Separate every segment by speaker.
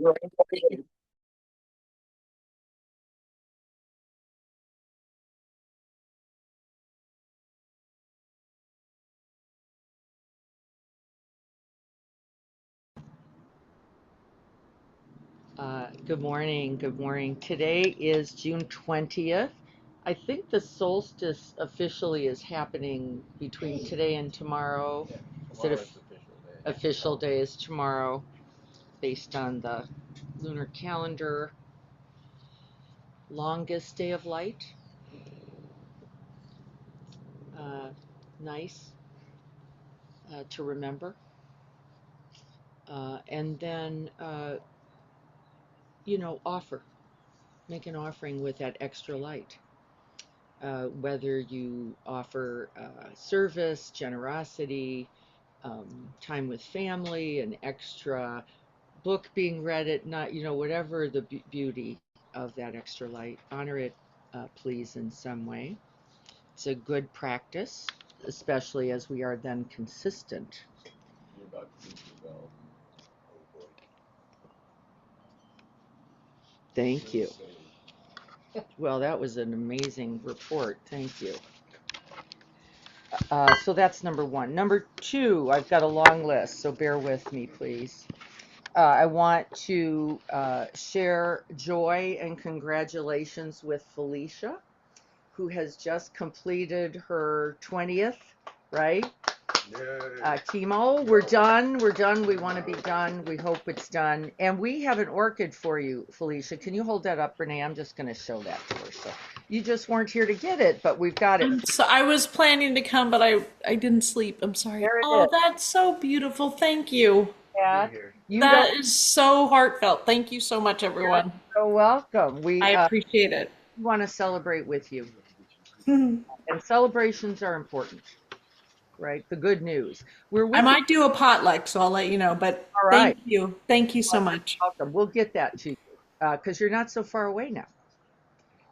Speaker 1: Good morning. Good morning. Today is June 20th. I think the solstice officially is happening between today and tomorrow. Official day is tomorrow based on the lunar calendar. Longest day of light. Uh, nice to remember. And then, offer. Make an offering with that extra light. Whether you offer service, generosity, time with family, an extra book being read at night, whatever the beauty of that extra light, honor it, please, in some way. It's a good practice, especially as we are then consistent. Thank you. Well, that was an amazing report. Thank you. So that's number one. Number two, I've got a long list, so bear with me, please. I want to share joy and congratulations with Felicia, who has just completed her 20th, right? Chemo. We're done. We're done. We want to be done. We hope it's done. And we have an orchid for you, Felicia. Can you hold that up, Renee? I'm just going to show that to her. So you just weren't here to get it, but we've got it.
Speaker 2: So I was planning to come, but I didn't sleep. I'm sorry.
Speaker 1: There it
Speaker 2: Oh,
Speaker 1: is.
Speaker 2: that's so beautiful. Thank you.
Speaker 1: Kat. You don't.
Speaker 2: That is so heartfelt. Thank you so much, everyone.
Speaker 1: So welcome.
Speaker 2: I
Speaker 1: We
Speaker 2: appreciate it.
Speaker 1: want to celebrate with you, and celebrations are important, right? The good news. We're
Speaker 2: I
Speaker 1: with you.
Speaker 2: might do a potluck, so I'll let you know, but
Speaker 1: All
Speaker 2: thank
Speaker 1: right.
Speaker 2: you. Thank you so
Speaker 1: Well,
Speaker 2: much.
Speaker 1: welcome. We'll get that to you because you're not so far away now.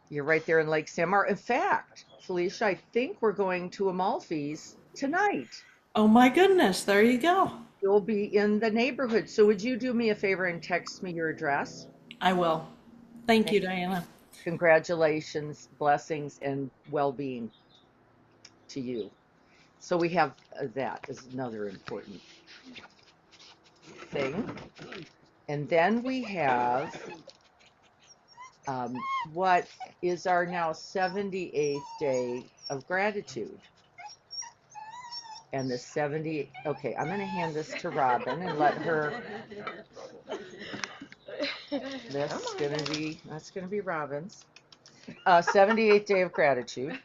Speaker 1: You're right there in Lake San Marcos. In fact, Felicia, I think we're going to Amalfi's tonight.
Speaker 2: Oh my goodness, there you go.
Speaker 1: You'll be in the neighborhood. So would you do me a favor and text me your address?
Speaker 2: I will. Thank you, Diana.
Speaker 1: Congratulations, blessings, and well-being to you. So we have that is another important thing. And then we have um, what is our now 78th day of gratitude. And the 70, okay, I'm going to hand this to Robin and let her, that's going to be Robin's. 78th day of gratitude.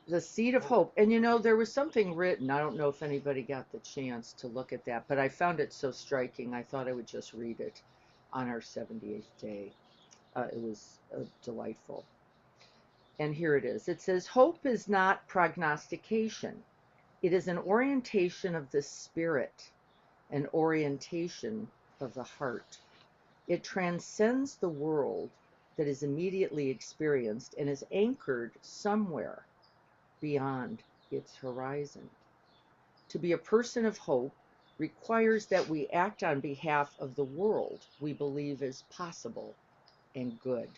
Speaker 1: The seed of hope. And there was something written. I don't know if anybody got the chance to look at that, but I found it so striking. I thought I would just read it on our 78th day. It was delightful. And here it is. It says, hope is not prognostication. It is an orientation of the spirit, an orientation of the heart. It transcends the world that is immediately experienced and is anchored somewhere beyond its horizon. To be a person of hope requires that we act on behalf of the world we believe is possible and good,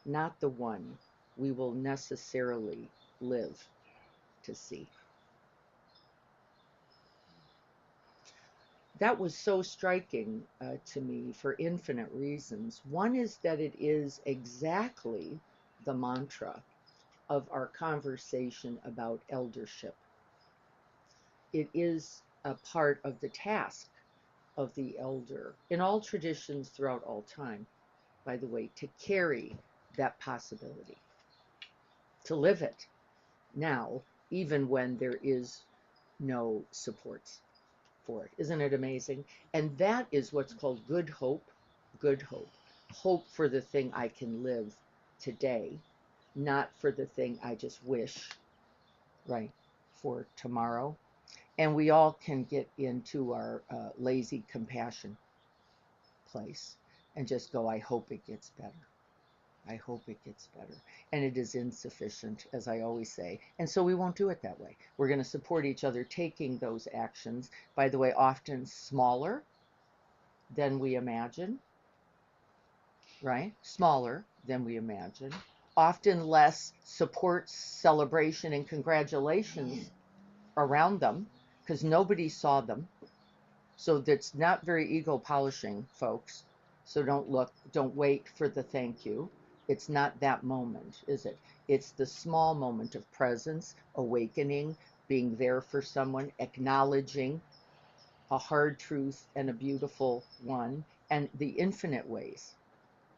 Speaker 1: not the one we will necessarily live to see. That was so striking to me for infinite reasons. One is that it is exactly the mantra of our conversation about eldership. It is a part of the task of the elder in all traditions throughout all time, by the way, to carry that possibility, to live it now, even when there is no supports for it. Isn't it amazing? And that is what's called good hope. Good hope. Hope for the thing I can live today, not for the thing I just wish, right, for tomorrow. And we all can get into our lazy compassion place and just go, I hope it gets better. I hope it gets better. And it is insufficient, as I always say. And so we won't do it that way. We're going to support each other taking those actions, by the way, often smaller than we imagine, right? Smaller than we imagine. Often less support, celebration, and congratulations around them because nobody saw them. So that's not very ego polishing, folks. So don't wait for the thank you. It's not that moment, is it? It's the small moment of presence, awakening, being there for someone, acknowledging a hard truth and a beautiful one, and the infinite ways.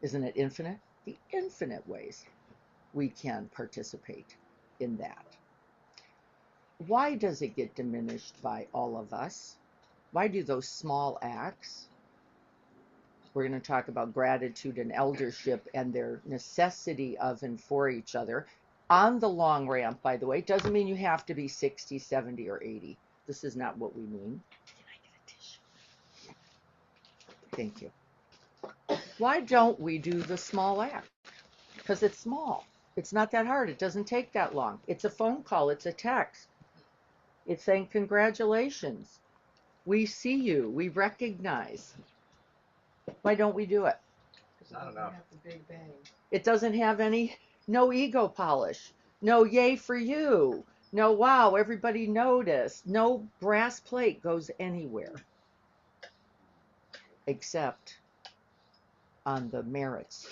Speaker 1: Isn't it infinite? The infinite ways we can participate in that. Why does it get diminished by all of us? Why do those small acts? We're going to talk about gratitude and eldership and their necessity of and for each other. On the long ramp, by the way, doesn't mean you have to be 60, 70, or 80. This is not what we mean. Can I get a tissue? Thank you. Why don't we do the small act? Because it's small. It's not that hard. It doesn't take that long. It's a phone call. It's a text. It's saying congratulations. We see you. We recognize. Why don't we do it?
Speaker 3: Because it doesn't have the big bang.
Speaker 1: It doesn't have no ego polish. No yay for you. No wow, everybody noticed. No brass plate goes anywhere. Except on the merits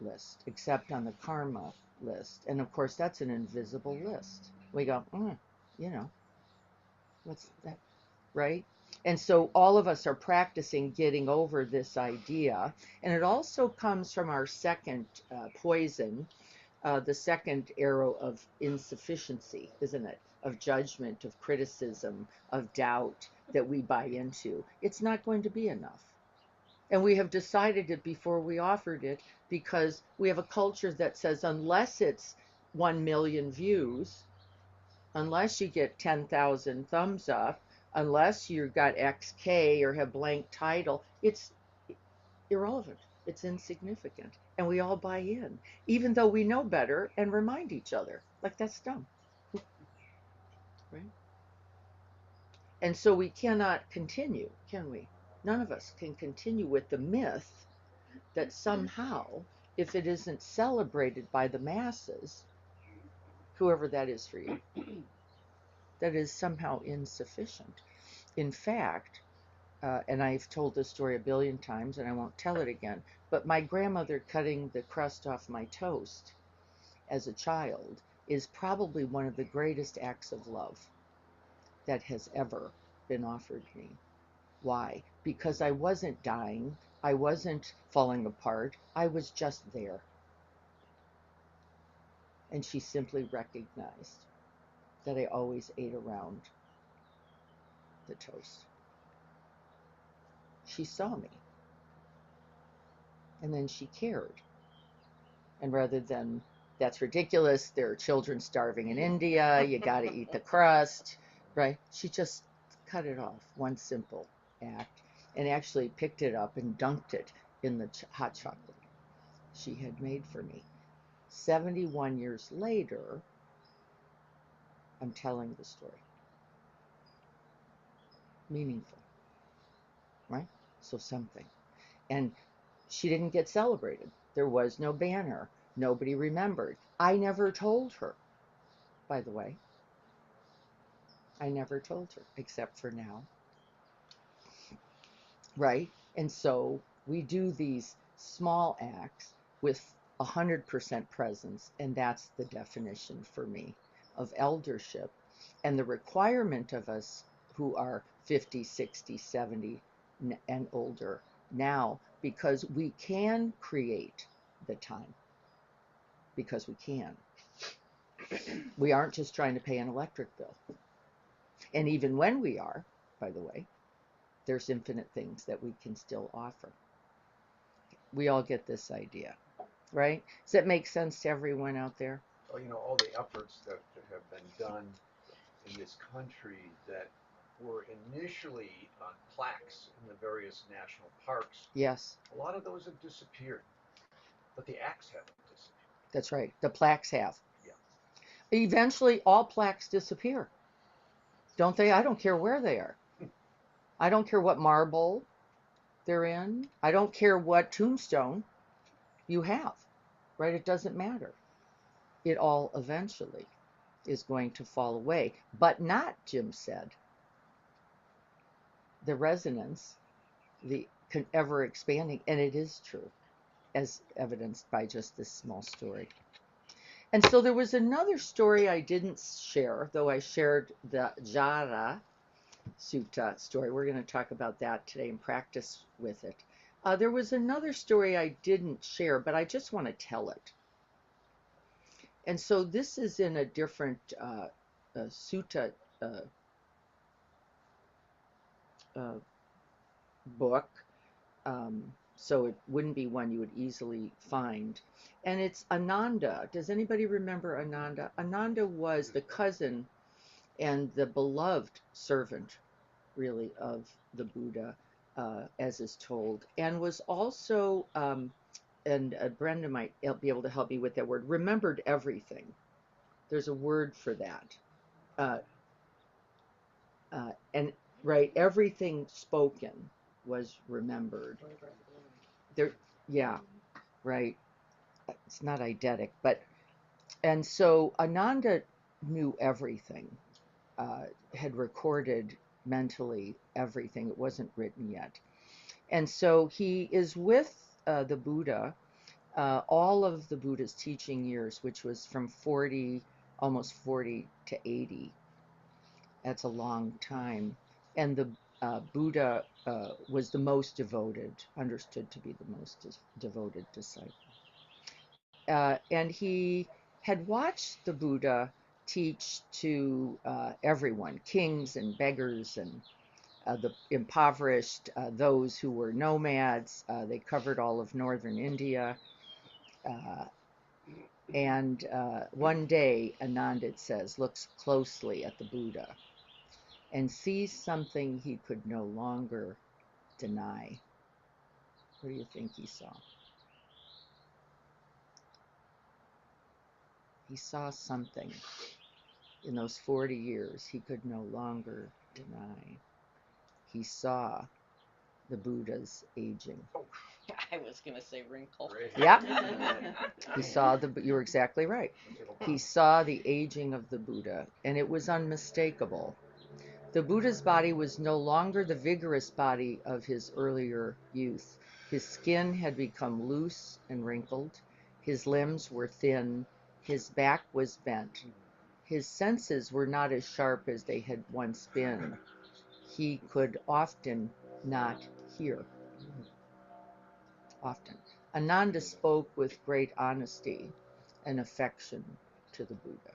Speaker 1: list, except on the karma list. And of course, that's an invisible list. We go, what's that, right? And so all of us are practicing getting over this idea. And it also comes from our second poison, the second arrow of insufficiency, isn't it? Of judgment, of criticism, of doubt that we buy into. It's not going to be enough. And we have decided it before we offered it because we have a culture that says unless it's 1 million views, unless you get 10,000 thumbs up, unless you've got XK or have blank title, it's irrelevant. It's insignificant. And we all buy in, even though we know better and remind each other. Like, that's dumb. Right? And so we cannot continue, can we? None of us can continue with the myth that somehow, if it isn't celebrated by the masses, whoever that is for you, that is somehow insufficient. In fact, and I've told this story a billion times and I won't tell it again, but my grandmother cutting the crust off my toast as a child is probably one of the greatest acts of love that has ever been offered me. Why? Because I wasn't dying, I wasn't falling apart, I was just there. And she simply recognized that I always ate around the toast. She saw me. And then she cared. And rather than, that's ridiculous, there are children starving in India, you got to eat the crust, right? She just cut it off, one simple act, and actually picked it up and dunked it in the hot chocolate she had made for me. 71 years later, I'm telling the story. Meaningful, right? So something. And she didn't get celebrated. There was no banner. Nobody remembered. I never told her, by the way. I never told her, except for now. Right? And so we do these small acts with 100% presence, and that's the definition for me of eldership. And the requirement of us who are 50, 60, 70, and older now, because we can create the time, because we can. We aren't just trying to pay an electric bill. And even when we are, by the way, there's infinite things that we can still offer. We all get this idea, right? Does that make sense to everyone out there?
Speaker 3: Well, all the efforts that have been done in this country that were initially on plaques in the various national parks.
Speaker 1: Yes.
Speaker 3: A lot of those have disappeared. But the axe haven't disappeared.
Speaker 1: That's right. The plaques have.
Speaker 3: Yeah.
Speaker 1: Eventually, all plaques disappear, don't they? I don't care where they are. I don't care what marble they're in. I don't care what tombstone you have, right? It doesn't matter. It all eventually is going to fall away, but not, Jim said, the resonance, the ever expanding, and it is true, as evidenced by just this small story. And so there was another story I didn't share, though I shared the Jara Sutta story. We're going to talk about that today and practice with it. There was another story I didn't share, but I just want to tell it. And so this is in a different sutta book, so it wouldn't be one you would easily find. And it's Ananda. Does anybody remember Ananda? Ananda was the cousin and the beloved servant, really, of the Buddha, as is told, and was also, and Brenda might be able to help me with that word, remembered everything. There's a word for that. Uh, and right, everything spoken was remembered. There, yeah, right. It's not eidetic, but and so Ananda knew everything, had recorded mentally everything. It wasn't written yet, and so he is with the Buddha all of the Buddha's teaching years, which was from 40, almost 40 to 80. That's a long time. And the Buddha was the most devoted, understood to be the most devoted disciple. And he had watched the Buddha teach to everyone, kings and beggars and the impoverished, those who were nomads. They covered all of northern India. And one day, Ananda, it says, looks closely at the Buddha and sees something he could no longer deny. What do you think he saw? He saw something in those 40 years he could no longer deny. He saw the Buddha's aging.
Speaker 2: I was going to say wrinkle.
Speaker 1: Yeah. He saw you were exactly right. He saw the aging of the Buddha, and it was unmistakable. The Buddha's body was no longer the vigorous body of his earlier youth. His skin had become loose and wrinkled. His limbs were thin. His back was bent. His senses were not as sharp as they had once been. He could often not hear. Often. Ananda spoke with great honesty and affection to the Buddha.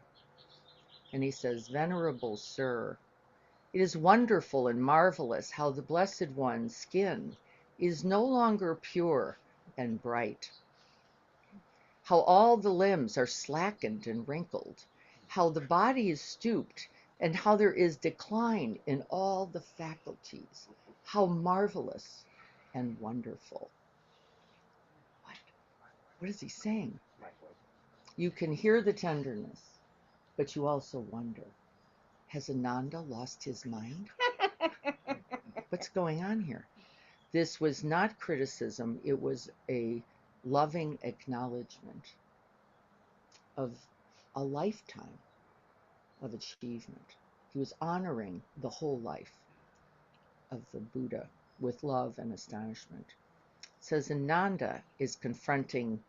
Speaker 1: And he says, "Venerable Sir, it is wonderful and marvelous how the Blessed One's skin is no longer pure and bright, how all the limbs are slackened and wrinkled, how the body is stooped, and how there is decline in all the faculties. How marvelous and wonderful." What is he saying? You can hear the tenderness, but you also wonder, has Ananda lost his mind? What's going on here? This was not criticism, it was a loving acknowledgement of a lifetime of achievement. He was honoring the whole life of the Buddha with love and astonishment. It says Ananda is confronting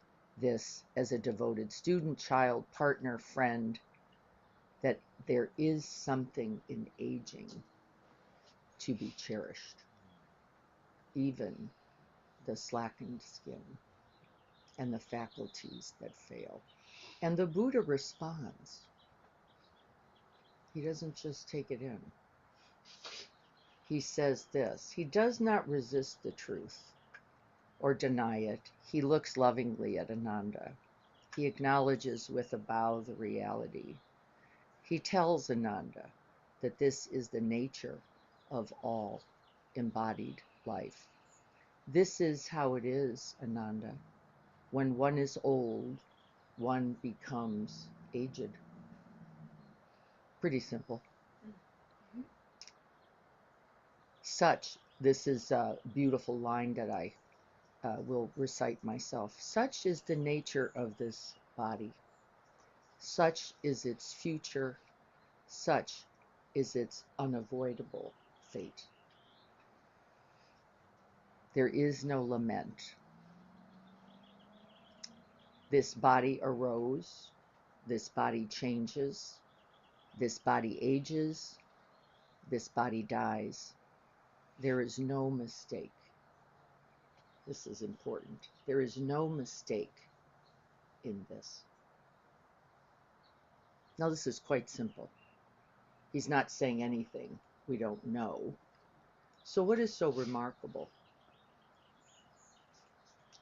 Speaker 1: this as a devoted student, child, partner, friend, that there is something in aging to be cherished, even the slackened skin and the faculties that fail. And the Buddha responds. He doesn't just take it in. He says this, he does not resist the truth or deny it. He looks lovingly at Ananda. He acknowledges with a bow the reality. He tells Ananda that this is the nature of all embodied life. This is how it is, Ananda. When one is old, one becomes aged. Pretty simple. Such, this is a beautiful line that I will recite myself. Such is the nature of this body. Such is its future. Such is its unavoidable fate. There is no lament. This body arose. This body changes. This body ages. This body dies. There is no mistake. This is important. There is no mistake in this. Now, this is quite simple. He's not saying anything we don't know. So what is so remarkable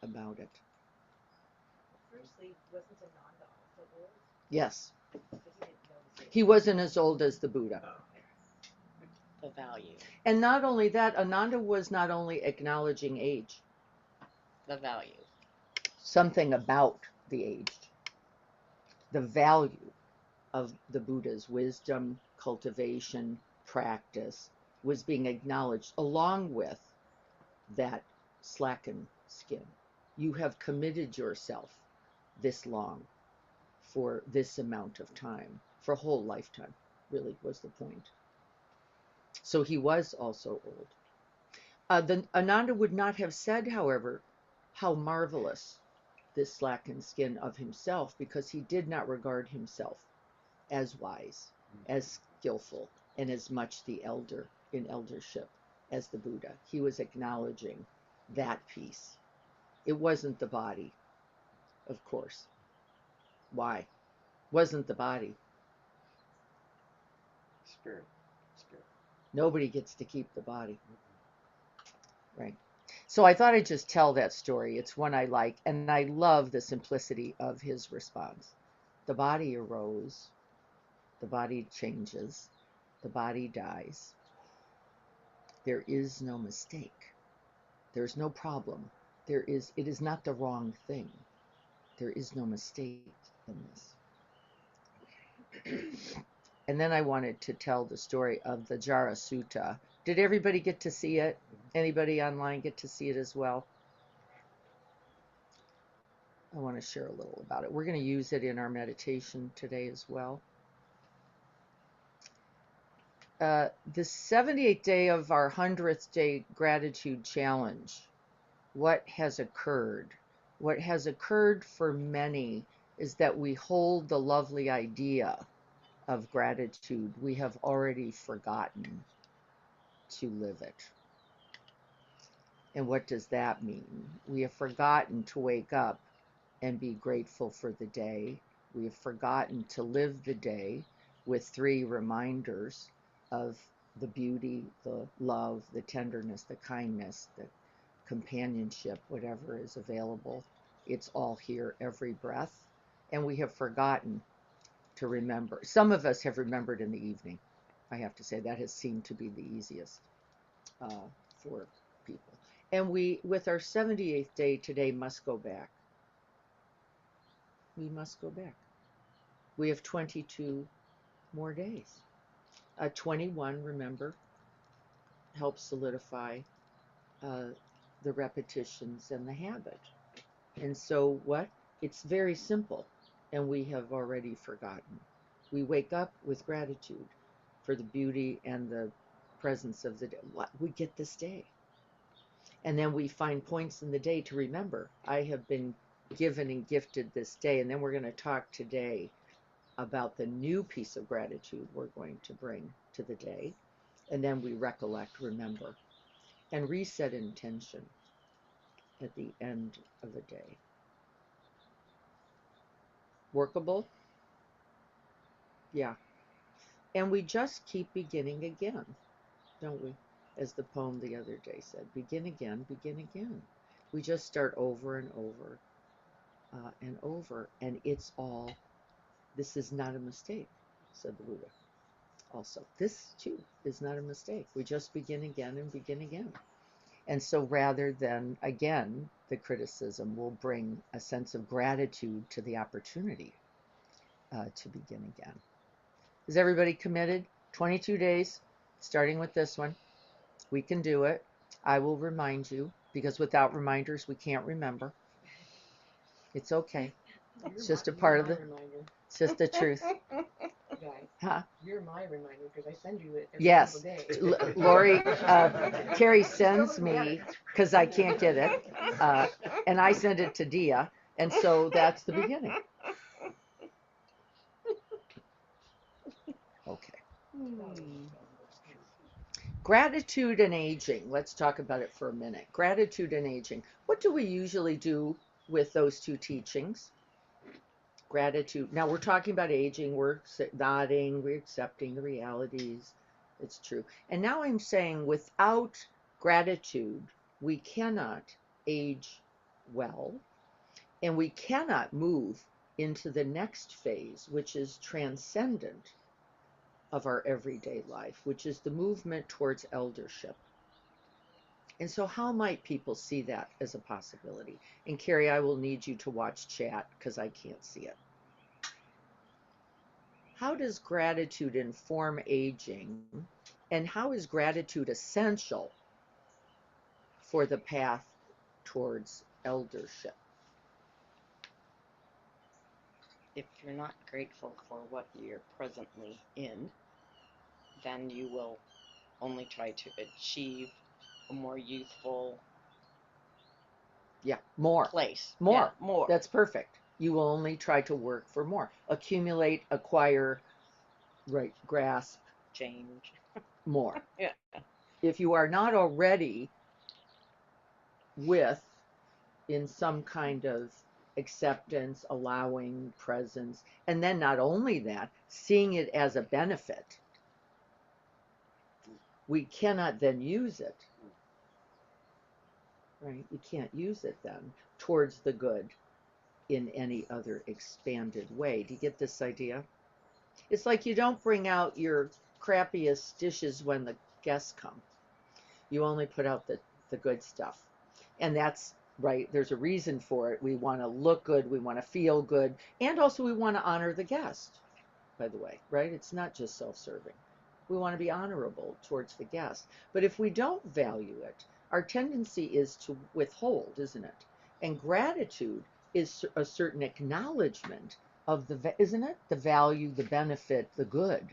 Speaker 1: about it?
Speaker 4: Firstly, wasn't Ananda also old?
Speaker 1: Yes,
Speaker 4: Because he didn't know the
Speaker 1: he wasn't as old as the Buddha.
Speaker 2: The value.
Speaker 1: And not only that, Ananda was not only acknowledging age,
Speaker 2: The value.
Speaker 1: something about the aged, the value of the Buddha's wisdom, cultivation, practice was being acknowledged along with that slackened skin. You have committed yourself this long for this amount of time, for a whole lifetime, really was the point. So he was also old. Ananda would not have said, however, how marvelous this slackened skin of himself, because he did not regard himself as wise, as skillful, and as much the elder in eldership as the Buddha. He was acknowledging that piece. It wasn't the body, of course. Why? Wasn't the body.
Speaker 3: Spirit. Spirit.
Speaker 1: Nobody gets to keep the body. Right. So I thought I'd just tell that story. It's one I like, and I love the simplicity of his response. The body arose, the body changes, the body dies. There is no mistake. There's no problem. It is not the wrong thing. There is no mistake in this. And then I wanted to tell the story of the Jara Sutta. Did everybody get to see it? Anybody online get to see it as well? I want to share a little about it. We're going to use it in our meditation today as well. The 78th day of our 100th day gratitude challenge. What has occurred? What has occurred for many is that we hold the lovely idea of gratitude. We have already forgotten to live it. And what does that mean? We have forgotten to wake up and be grateful for the day. We have forgotten to live the day with 3 reminders of the beauty, the love, the tenderness, the kindness, the companionship, whatever is available. It's all here, every breath. And we have forgotten to remember. Some of us have remembered in the evening. I have to say that has seemed to be the easiest for people. And we, with our 78th day today, must go back. We must go back. We have 22 more days. 21, remember, helps solidify the repetitions and the habit. And so what? It's very simple, and we have already forgotten. We wake up with gratitude for the beauty and the presence of the day. What we get this day. And then we find points in the day to remember. I have been given and gifted this day, and then we're going to talk today about the new piece of gratitude we're going to bring to the day. And then we recollect, remember, and reset intention at the end of the day. Workable? Yeah. And we just keep beginning again, don't we? As the poem the other day said, begin again, begin again. We just start over and over and over, and it's all, this is not a mistake, said the Buddha. Also, this too is not a mistake. We just begin again and begin again. And so rather than, again, the criticism will bring a sense of gratitude to the opportunity to begin again. Is everybody committed? 22 days, starting with this one. We can do it. I will remind you, because without reminders, we can't remember. It's okay. It's just a part of the, it's just the truth.
Speaker 5: Guys,
Speaker 1: Huh?
Speaker 5: you're my reminder because I send you it every
Speaker 1: Yes.
Speaker 5: single day.
Speaker 1: Lori, Terry sends me, because I can't get it, and I send it to Dia, and so that's the beginning. Okay. Gratitude and aging. Let's talk about it for a minute. Gratitude and aging. What do we usually do with those two teachings? Gratitude. Now we're talking about aging. We're nodding. We're accepting the realities. It's true. And now I'm saying without gratitude, we cannot age well, and we cannot move into the next phase, which is transcendent of our everyday life, which is the movement towards eldership. And so how might people see that as a possibility? And Carrie, I will need you to watch chat because I can't see it. How does gratitude inform aging? And how is gratitude essential for the path towards eldership?
Speaker 6: If you're not grateful for what you're presently in, then you will only try to achieve a more youthful
Speaker 1: Yeah, more.
Speaker 6: place.
Speaker 1: More.
Speaker 6: Yeah, more.
Speaker 1: That's perfect. You will only try to work for more. Accumulate, acquire, right, grasp
Speaker 6: Change.
Speaker 1: more.
Speaker 6: Yeah.
Speaker 1: If you are not already with in some kind of acceptance, allowing, presence, and then not only that, seeing it as a benefit, we cannot then use it. Right? You can't use it then towards the good in any other expanded way. Do you get this idea? It's like you don't bring out your crappiest dishes when the guests come. You only put out the good stuff. And that's right. There's a reason for it. We want to look good. We want to feel good. And also we want to honor the guest, by the way, right? It's not just self-serving. We want to be honorable towards the guest. But if we don't value it, our tendency is to withhold, isn't it? And gratitude is a certain acknowledgement of isn't it? The value, the benefit, the good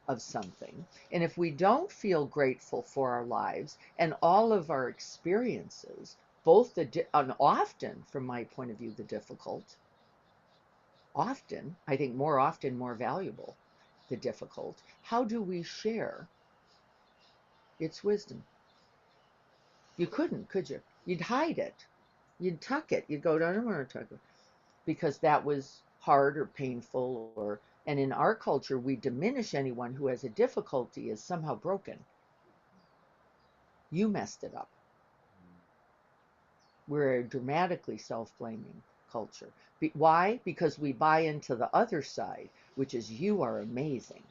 Speaker 1: of something. And if we don't feel grateful for our lives and all of our experiences, both and often, from my point of view, the difficult, often, I think more often, more valuable, the difficult, how do we share its wisdom? You couldn't, could you? You'd hide it. You'd tuck it. You'd go, I don't want to tuck it. Because that was hard or painful, and in our culture, we diminish anyone who has a difficulty as somehow broken. You messed it up. We're a dramatically self-blaming culture. Why? Because we buy into the other side, which is you are amazing.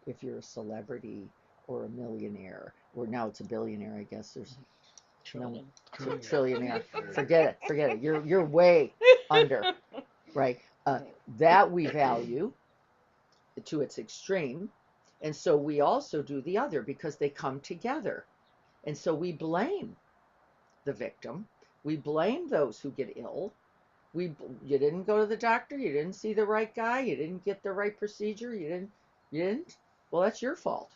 Speaker 1: If you're a celebrity or a millionaire, or now it's a billionaire, I guess there's
Speaker 6: Trillion.
Speaker 1: no trillionaire. Forget it. You're way under, right? That we value to its extreme, and so we also do the other because they come together, and so we blame the victim. We blame those who get ill. You didn't go to the doctor. You didn't see the right guy. You didn't get the right procedure. You didn't. Well, that's your fault.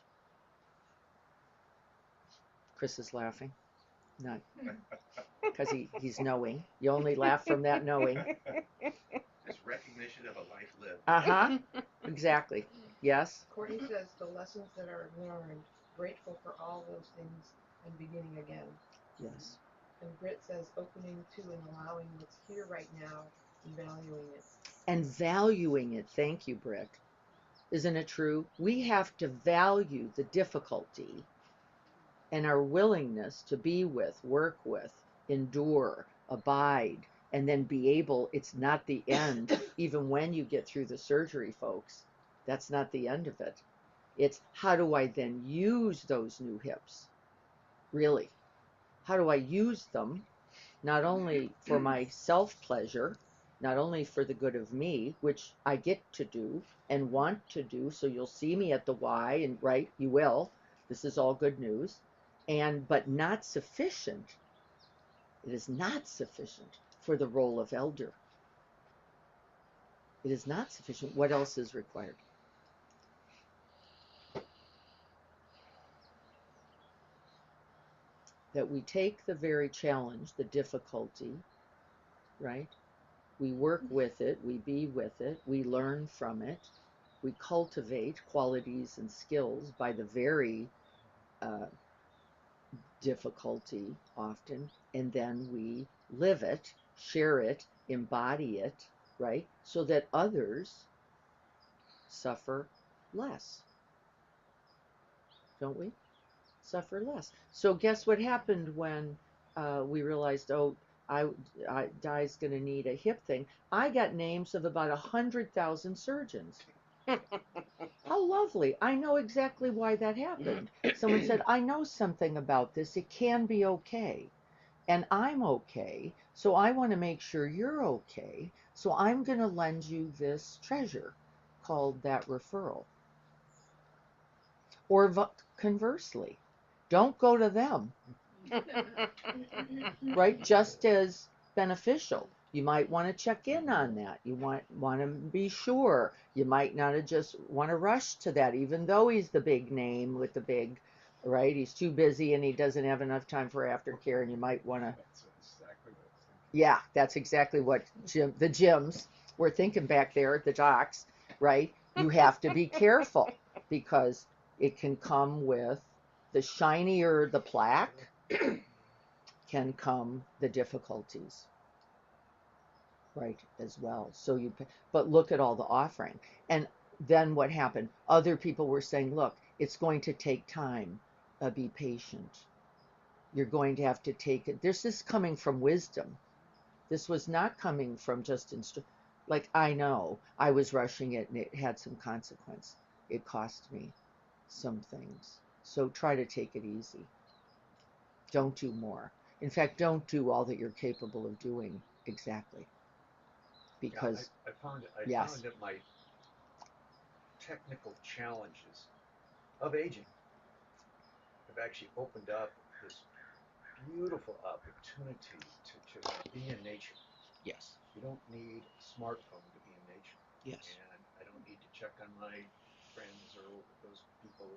Speaker 1: Chris is laughing. Not because he's knowing. You only laugh from that knowing.
Speaker 7: It's recognition of a life lived.
Speaker 1: Uh-huh. Exactly. Yes.
Speaker 5: Courtney says the lessons that are learned, grateful for all those things and beginning again.
Speaker 1: Yes.
Speaker 5: And Britt says opening to and allowing what's here right now and valuing it.
Speaker 1: And valuing it. Thank you, Britt. Isn't it true? We have to value the difficulty and our willingness to be with, work with, endure, abide, and then be able, it's not the end. Even when you get through the surgery, folks, that's not the end of it. It's how do I then use those new hips? Really? how do I use them, not only for my self pleasure, not only for the good of me, which I get to do and want to do. So you'll see me at the Y, and right, you will. This is all good news. And but not sufficient. It is not sufficient for the role of elder. It is not sufficient. What else is required? That we take the very challenge, the difficulty, right? We work with it, we be with it, we learn from it, we cultivate qualities and skills by the very difficulty often, and then we live it, share it, embody it, right? So that others suffer less. Don't we? Suffer less. So guess what happened when we realized, oh, Di's going to need a hip thing. I got names of about 100,000 surgeons. How lovely. I know exactly why that happened. Someone said, I know something about this. It can be okay. And I'm okay. So I want to make sure you're okay. So I'm going to lend you this treasure called that referral. Or conversely, don't go to them. Right? Just as beneficial. You might want to check in on that. You want to be sure. You might not just want to rush to that, even though he's the big name with the big, right? He's too busy and he doesn't have enough time for aftercare, and you might want to.
Speaker 3: That's exactly what I was thinking.
Speaker 1: Yeah, that's exactly what the gyms were thinking back there at the docks, right? You have to be careful because it can come with the shinier the plaque can come the difficulties, right, as well. So but look at all the offering. And then what happened? Other people were saying, look, it's going to take time. Be patient. You're going to have to take it. This is coming from wisdom. This was not coming from just like, I know I was rushing it and it had some consequence. It cost me some things. So try to take it easy. Don't do more. In fact, don't do all that you're capable of doing exactly. Because
Speaker 3: I found
Speaker 1: yes.
Speaker 3: that my technical challenges of aging have actually opened up this beautiful opportunity to be in nature.
Speaker 1: Yes.
Speaker 3: You don't need a smartphone to be in nature.
Speaker 1: Yes.
Speaker 3: And I don't need to check on my friends or those people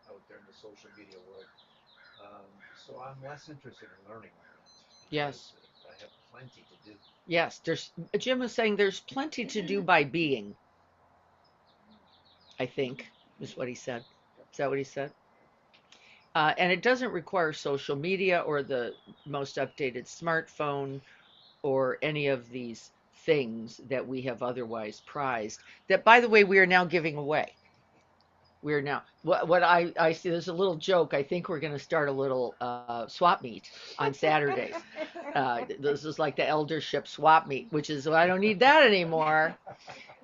Speaker 3: out there in the social media world. So I'm less interested in learning all that.
Speaker 1: Yes.
Speaker 3: I have plenty to do.
Speaker 1: Yes. Jim was saying there's plenty to do by being. I think is what he said. Is that what he said? And it doesn't require social media or the most updated smartphone or any of these things that we have otherwise prized. That, by the way, we are now giving away. We are now what I see. There's a little joke. I think we're going to start a little swap meet on Saturdays. This is like the eldership swap meet, which is I don't need that anymore.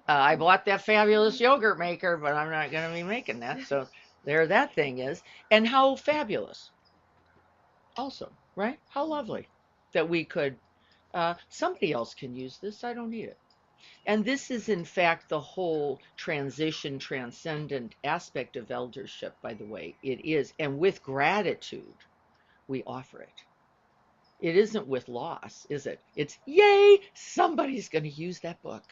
Speaker 1: I bought that fabulous yogurt maker, but I'm not going to be making that. So there that thing is. And how fabulous. Also, right? How lovely that we could, somebody else can use this. I don't need it. And this is, in fact, the whole transition, transcendent aspect of eldership, by the way. It is. And with gratitude, we offer it. It isn't with loss, is it? It's, yay, somebody's going to use that book.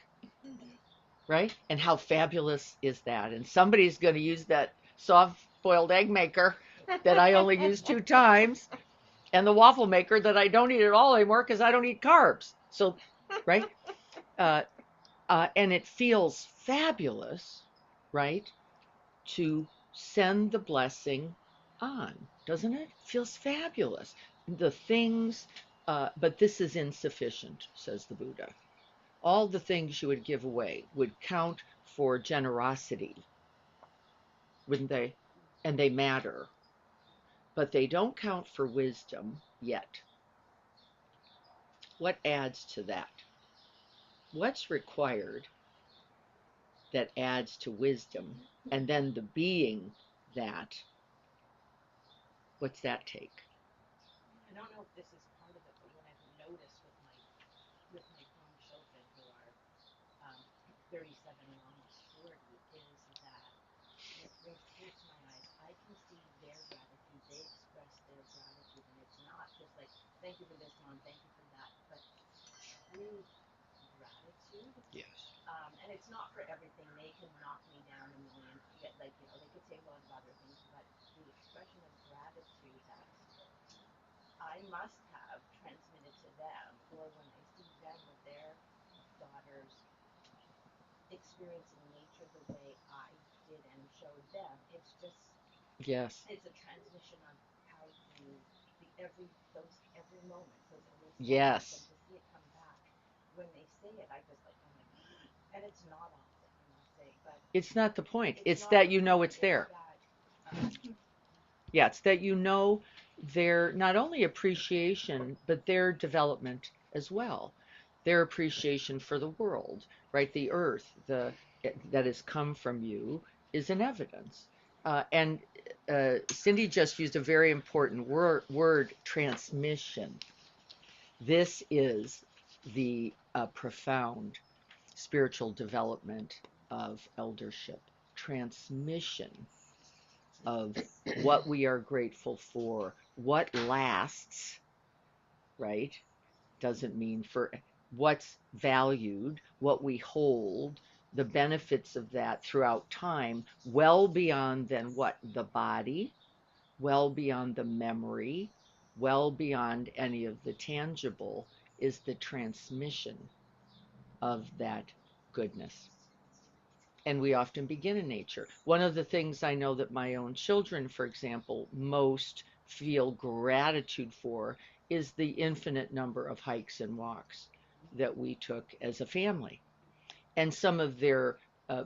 Speaker 1: Right? And how fabulous is that? And somebody's going to use that soft-boiled egg maker that I only use 2 times, and the waffle maker that I don't eat at all anymore because I don't eat carbs. So, right? And it feels fabulous, right, to send the blessing on, doesn't it? It feels fabulous. The things, but this is insufficient, says the Buddha. All the things you would give away would count for generosity, wouldn't they? And they matter. But they don't count for wisdom yet. What adds to that? What's required that adds to wisdom? And then the being that, what's that take?
Speaker 4: I don't know if this is part of it, but what I've noticed with my grown children who are 37 and almost 40 is that, and it brings tears to my eyes, I can see their gratitude. They express their gratitude, and it's not just like, thank you for this, Mom, thank you for that, but true gratitude.
Speaker 3: Yes.
Speaker 4: And it's not for everything. They can knock me down a million, like, they could say a lot of other things, but the expression of gratitude that I must have transmitted to them, or when I see them with their daughters experiencing nature the way I did and showed them, it's just,
Speaker 1: Yes.
Speaker 4: it's a transmission of how you, every moment, those every
Speaker 1: Yes.
Speaker 4: seconds, and to see it come back. When they say it, I just like, oh my God. And it's not often, I must say, but
Speaker 1: It's not the point. It's
Speaker 4: not
Speaker 1: that
Speaker 4: the
Speaker 1: you know
Speaker 4: point,
Speaker 1: it's there.
Speaker 4: that,
Speaker 1: Yeah, it's that you know their not only appreciation, but their development as well. Their appreciation for the world, right? The earth, that has come from you is an evidence. And Cindy just used a very important word, transmission. This is the profound spiritual development of eldership, transmission of what we are grateful for, what lasts, right? Doesn't mean for what's valued, what we hold, the benefits of that throughout time, well beyond then what? The body, well beyond the memory, well beyond any of the tangible, is the transmission of that goodness. And we often begin in nature. One of the things I know that my own children, for example, most feel gratitude for is the infinite number of hikes and walks that we took as a family. And some of their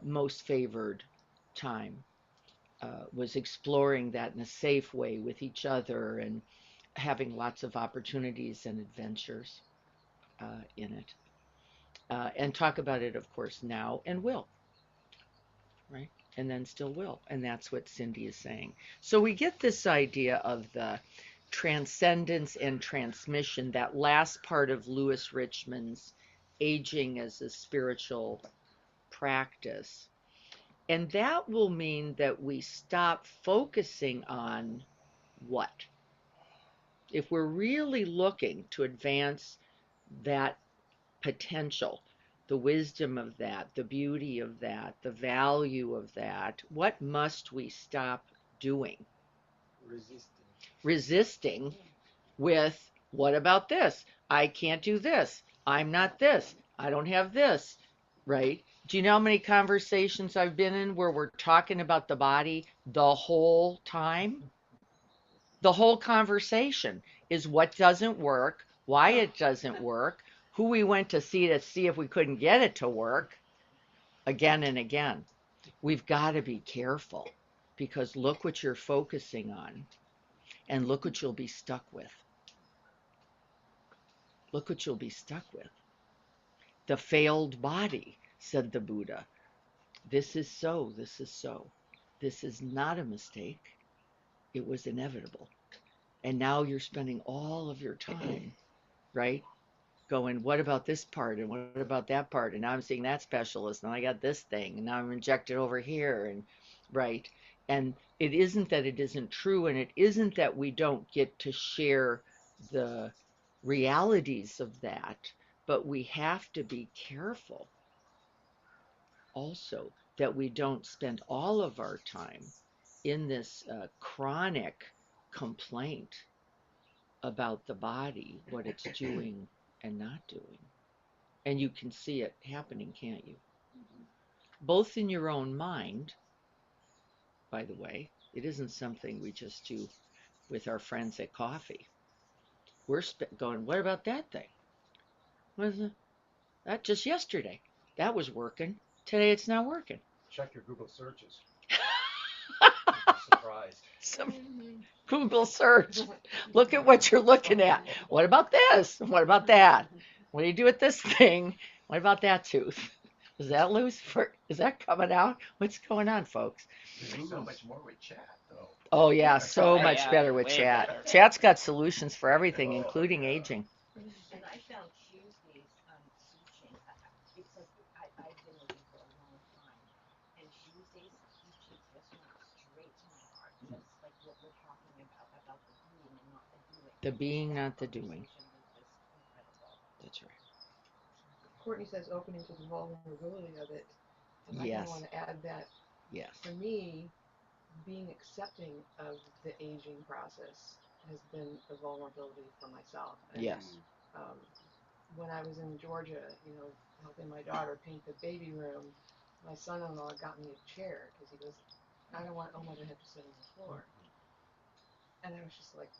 Speaker 1: most favored time was exploring that in a safe way with each other and having lots of opportunities and adventures in it. And talk about it, of course, now and will. Right? And then still will. And that's what Cindy is saying. So we get this idea of the transcendence and transmission, that last part of Lewis Richman's aging as a spiritual practice. And that will mean that we stop focusing on what? If we're really looking to advance that potential, the wisdom of that, the beauty of that, the value of that, what must we stop doing? Resisting with, what about this? I can't do this. I'm not this. I don't have this, right? Do you know how many conversations I've been in where we're talking about the body the whole time? The whole conversation is what doesn't work, why it doesn't work, who we went to see if we couldn't get it to work, again and again. We've got to be careful, because look what you're focusing on, and look what you'll be stuck with. Look what you'll be stuck with. The failed body, said the Buddha. This is so, this is so. This is not a mistake. It was inevitable. And now you're spending all of your time, right, going, what about this part and what about that part? And now I'm seeing that specialist and I got this thing and now I'm injected over here, and right. And it isn't that it isn't true, and it isn't that we don't get to share the realities of that, but we have to be careful also that we don't spend all of our time in this chronic complaint about the body, what it's doing and not doing. And you can see it happening, can't you? Both in your own mind, by the way. It isn't something we just do with our friends at coffee. We're going, what about that thing? Was that just yesterday? That was working. Today it's not working.
Speaker 3: Check your Google searches. You'll be surprised.
Speaker 1: Some Google search. Look at what you're looking at. What about this? What about that? What do you do with this thing? What about that tooth? Is that loose? Is that coming out? What's going on, folks?
Speaker 7: There's so much more with chat, though.
Speaker 1: Oh yeah, so
Speaker 6: Oh,
Speaker 1: much
Speaker 6: yeah,
Speaker 1: better with
Speaker 6: way
Speaker 1: chat.
Speaker 6: better.
Speaker 1: Chat's got solutions for everything, including aging.
Speaker 4: And I found Tuesdays teaching. It's like I've been with you for a long time, and Tuesdays teaching just went straight to my heart. Just like what we're talking about the being and not the doing.
Speaker 1: The being,
Speaker 4: That
Speaker 1: not the doing.
Speaker 4: conversation was just incredible.
Speaker 1: That's right.
Speaker 5: Courtney says opening to the vulnerability of it. And I
Speaker 1: Yes.
Speaker 5: want to add that
Speaker 1: Yes.
Speaker 5: for me, being accepting of the aging process has been a vulnerability for myself. And,
Speaker 1: Yes.
Speaker 5: when I was in Georgia, helping my daughter paint the baby room, my son-in-law got me a chair because he goes, I don't want Oma to have to sit on the floor. And I was just like,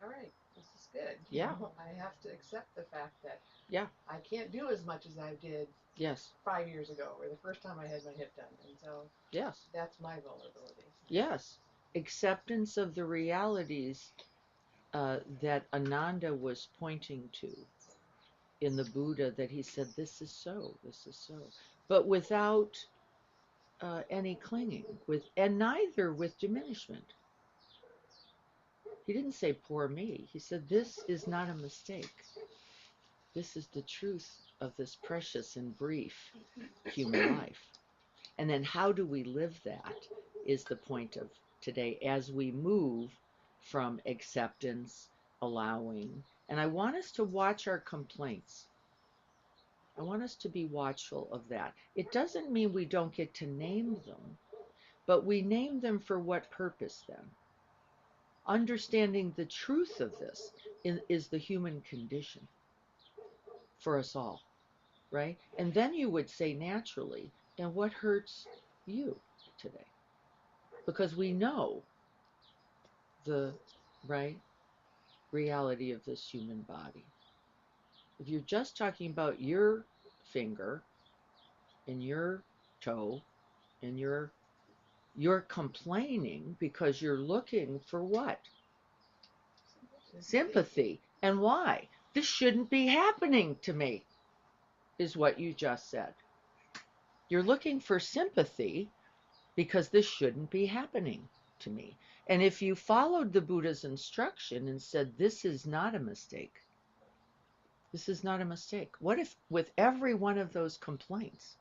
Speaker 5: all right, this is good.
Speaker 1: Yeah.
Speaker 5: I have to accept the fact that
Speaker 1: Yeah.
Speaker 5: I can't do as much as I did
Speaker 1: Yes.
Speaker 5: 5 years ago or the first time I had my hip done. And so
Speaker 1: Yes.
Speaker 5: that's my vulnerability.
Speaker 1: Yes. Acceptance of the realities that Ananda was pointing to in the Buddha, that he said, this is so, but without any clinging, and neither with diminishment. He didn't say, poor me. He said, this is not a mistake. This is the truth of this precious and brief human life. And then how do we live that is the point of today as we move from acceptance, allowing. And I want us to watch our complaints. I want us to be watchful of that. It doesn't mean we don't get to name them, but we name them for what purpose then? Understanding the truth of this is the human condition for us all, right? And then you would say naturally, and what hurts you today? Because we know the right reality of this human body. If you're just talking about your finger and your toe and you're complaining because you're looking for what? Sympathy. And why? This shouldn't be happening to me, is what you just said. You're looking for sympathy because this shouldn't be happening to me. And if you followed the Buddha's instruction and said, this is not a mistake, this is not a mistake. What if with every one of those complaints,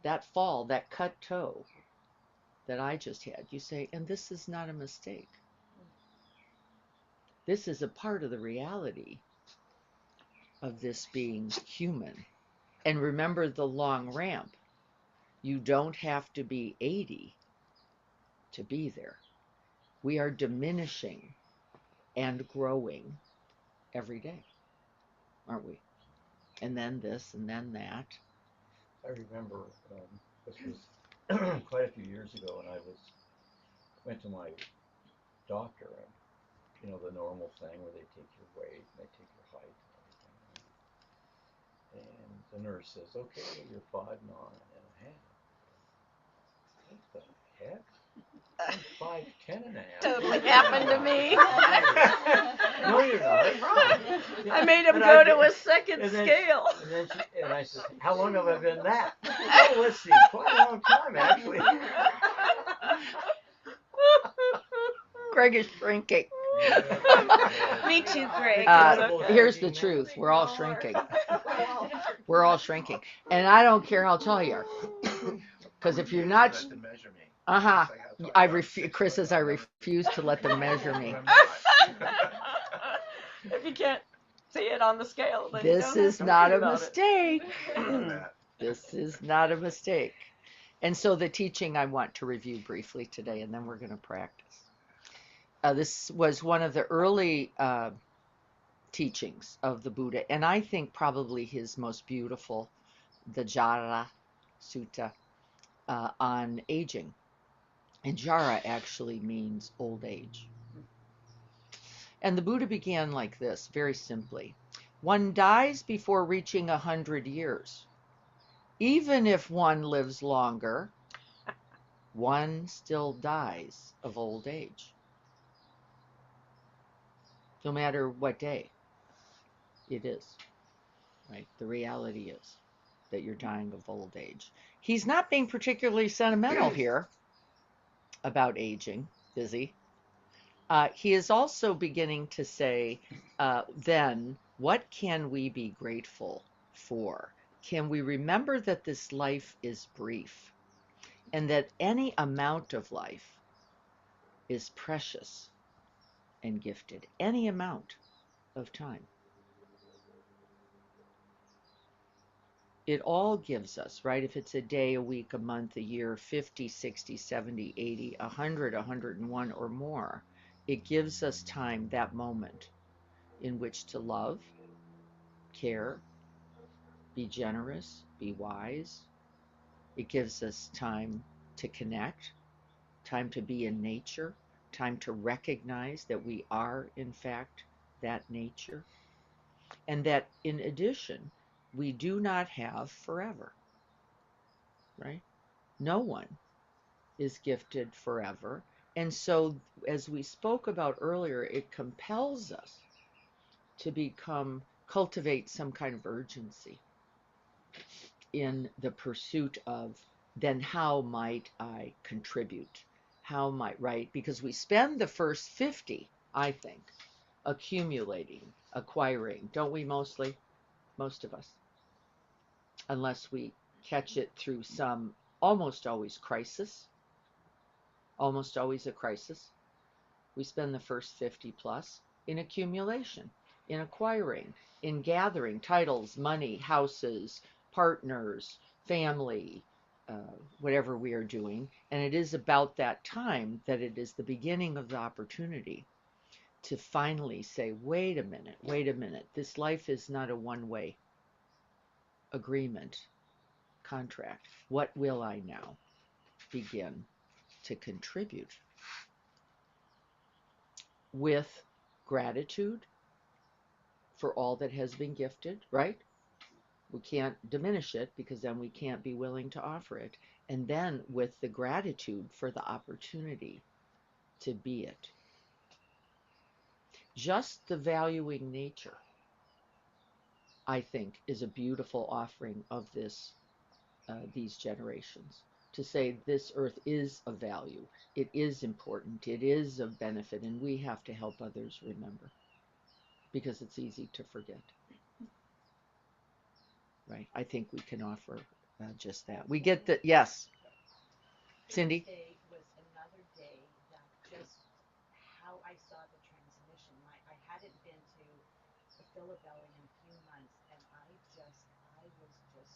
Speaker 1: that fall, that cut toe that I just had, you say, and this is not a mistake. This is a part of the reality of this being human. And remember the long ramp. You don't have to be 80 to be there. We are diminishing and growing every day, aren't we? And then this, and then that.
Speaker 3: I remember this was quite a few years ago, and I went to my doctor, and the normal thing where they take your weight and they take your height and everything. And the nurse says, "Okay, you're 5'9" and a half." What the heck? I'm 5'10" and a half.
Speaker 2: Totally happened to me.
Speaker 3: No, you're not.
Speaker 2: I made him
Speaker 3: And
Speaker 2: go
Speaker 3: I
Speaker 2: to a
Speaker 3: did-
Speaker 2: second
Speaker 3: and then-
Speaker 2: scale.
Speaker 3: And I said, "How long have I been that?" Oh, let's see, quite a long time actually.
Speaker 1: Greg is shrinking.
Speaker 2: Me too, Greg.
Speaker 1: Here's the truth. We're all shrinking. We're all shrinking. And I don't care how tall you are. Because if you're not...
Speaker 7: To measure me.
Speaker 1: Uh-huh.
Speaker 7: It's like how tall
Speaker 1: Chris says I refuse to let them measure me.
Speaker 7: I'm not.
Speaker 2: If you can't see it on the scale, then
Speaker 1: This is not a mistake.
Speaker 7: That.
Speaker 1: This is not a mistake. And so the teaching I want to review briefly today, and then we're going to practice. This was one of the early teachings of the Buddha, and I think probably his most beautiful, the Jara Sutta, on aging. And Jara actually means old age. And the Buddha began like this, very simply. One dies before reaching 100 years. Even if one lives longer, one still dies of old age. No matter what day it is, right? The reality is that you're dying of old age. He's not being particularly sentimental here. about aging, busy. He is also beginning to say, then, what can we be grateful for? Can we remember that this life is brief and that any amount of life is precious and gifted? Any amount of time. It all gives us, right? If it's a day, a week, a month, a year, 50, 60, 70, 80, 100, 101 or more, it gives us time, that moment, in which to love, care, be generous, be wise. It gives us time to connect, time to be in nature, time to recognize that we are, in fact, that nature, and that in addition, we do not have forever, right? No one is gifted forever. And so, as we spoke about earlier, it compels us to cultivate some kind of urgency in the pursuit of, then how might I contribute? How might, right? Because we spend the first 50, I think, accumulating, acquiring, don't we mostly? Most of us. Unless we catch it through some almost always crisis, almost always a crisis. We spend the first 50 plus in accumulation, in acquiring, in gathering titles, money, houses, partners, family, whatever we are doing. And it is about that time that it is the beginning of the opportunity to finally say, wait a minute, this life is not a one-way agreement, contract. What will I now begin to contribute with gratitude for all that has been gifted, right? We can't diminish it because then we can't be willing to offer it. And then with the gratitude for the opportunity to be it. Just the valuing nature, I think, is a beautiful offering of these generations. To say this earth is of value, it is important, it is of benefit, and we have to help others remember. Because it's easy to forget. Right? I think we can offer just that. We get the, yes. Cindy?
Speaker 4: Thursday was another day that just how I saw the transmission. I hadn't been to the Philabelly in a few months, and I was just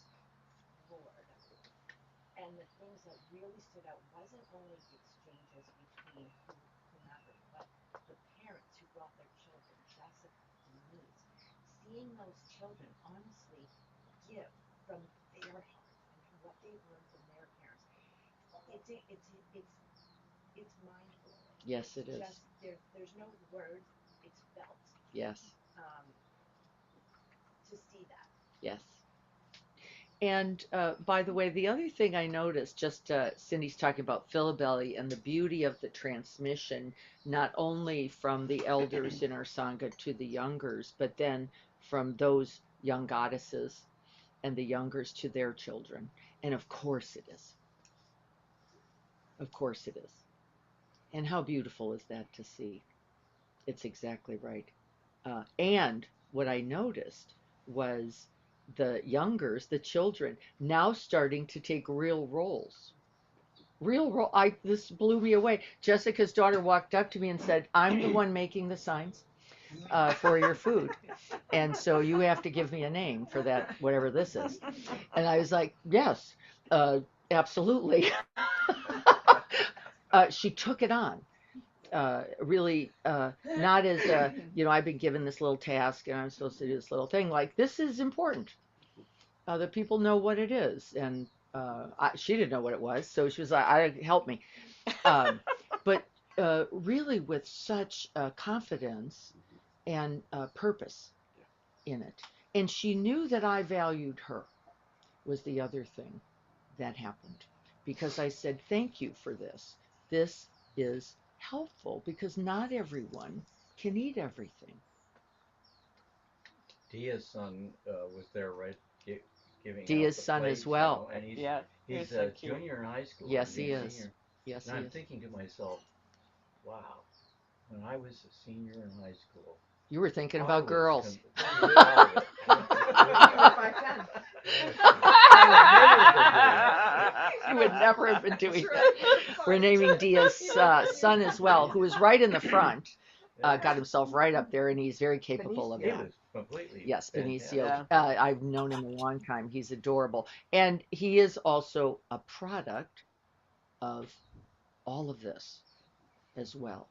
Speaker 4: floored. And the things that really stood out wasn't only the exchanges between whomever, but the parents who brought their children, Jessica, Denise, seeing those children honestly give from their hearts and what they've learned from their parents. It's mind blowing.
Speaker 1: Yes, it is.
Speaker 4: Just there's no words. It's felt.
Speaker 1: Yes.
Speaker 4: To see that.
Speaker 1: Yes. And by the way, the other thing I noticed, just Cindy's talking about Philabelly and the beauty of the transmission, not only from the elders in our Sangha to the youngers, but then from those young goddesses and the youngers to their children. And of course it is. Of course it is. And how beautiful is that to see? It's exactly right. And what I noticed was the youngers, the children, now starting to take real roles. This blew me away. Jessica's daughter walked up to me and said, I'm the one making the signs for your food. And so you have to give me a name for that, whatever this is. And I was like, yes, absolutely. She took it on. Really not as I've been given this little task and I'm supposed to do this little thing. Like, this is important. That people know what it is. And she didn't know what it was, so she was like, help me. But really with such confidence and purpose in it. And she knew that I valued her, was the other thing that happened. Because I said, thank you for this. This is helpful because not everyone can eat everything.
Speaker 3: Dia's son was there, right? Giving
Speaker 1: Dia's
Speaker 3: out the
Speaker 1: son
Speaker 3: plates,
Speaker 1: as well.
Speaker 3: and he's
Speaker 6: Yeah,
Speaker 3: he's
Speaker 6: so
Speaker 3: a
Speaker 6: cute.
Speaker 3: junior in high school.
Speaker 1: Yes, he
Speaker 3: he's a
Speaker 1: is.
Speaker 3: senior.
Speaker 1: Yes,
Speaker 3: And
Speaker 1: he
Speaker 3: I'm
Speaker 1: is.
Speaker 3: thinking to myself, wow, when I was a senior in high school,
Speaker 1: You were thinking
Speaker 3: I
Speaker 1: about
Speaker 3: was
Speaker 1: girls.
Speaker 3: completely out of it.
Speaker 5: You were 5'10".
Speaker 1: You would never have been doing
Speaker 5: That's
Speaker 1: that.
Speaker 5: right.
Speaker 1: We're naming Dia's son as well, who is right in the front. Got himself right up there, and he's very capable of
Speaker 3: He
Speaker 1: that.
Speaker 3: was completely
Speaker 1: Yes,
Speaker 3: fantastic.
Speaker 1: Benicio. I've known him a long time. He's adorable. And he is also a product of all of this as well,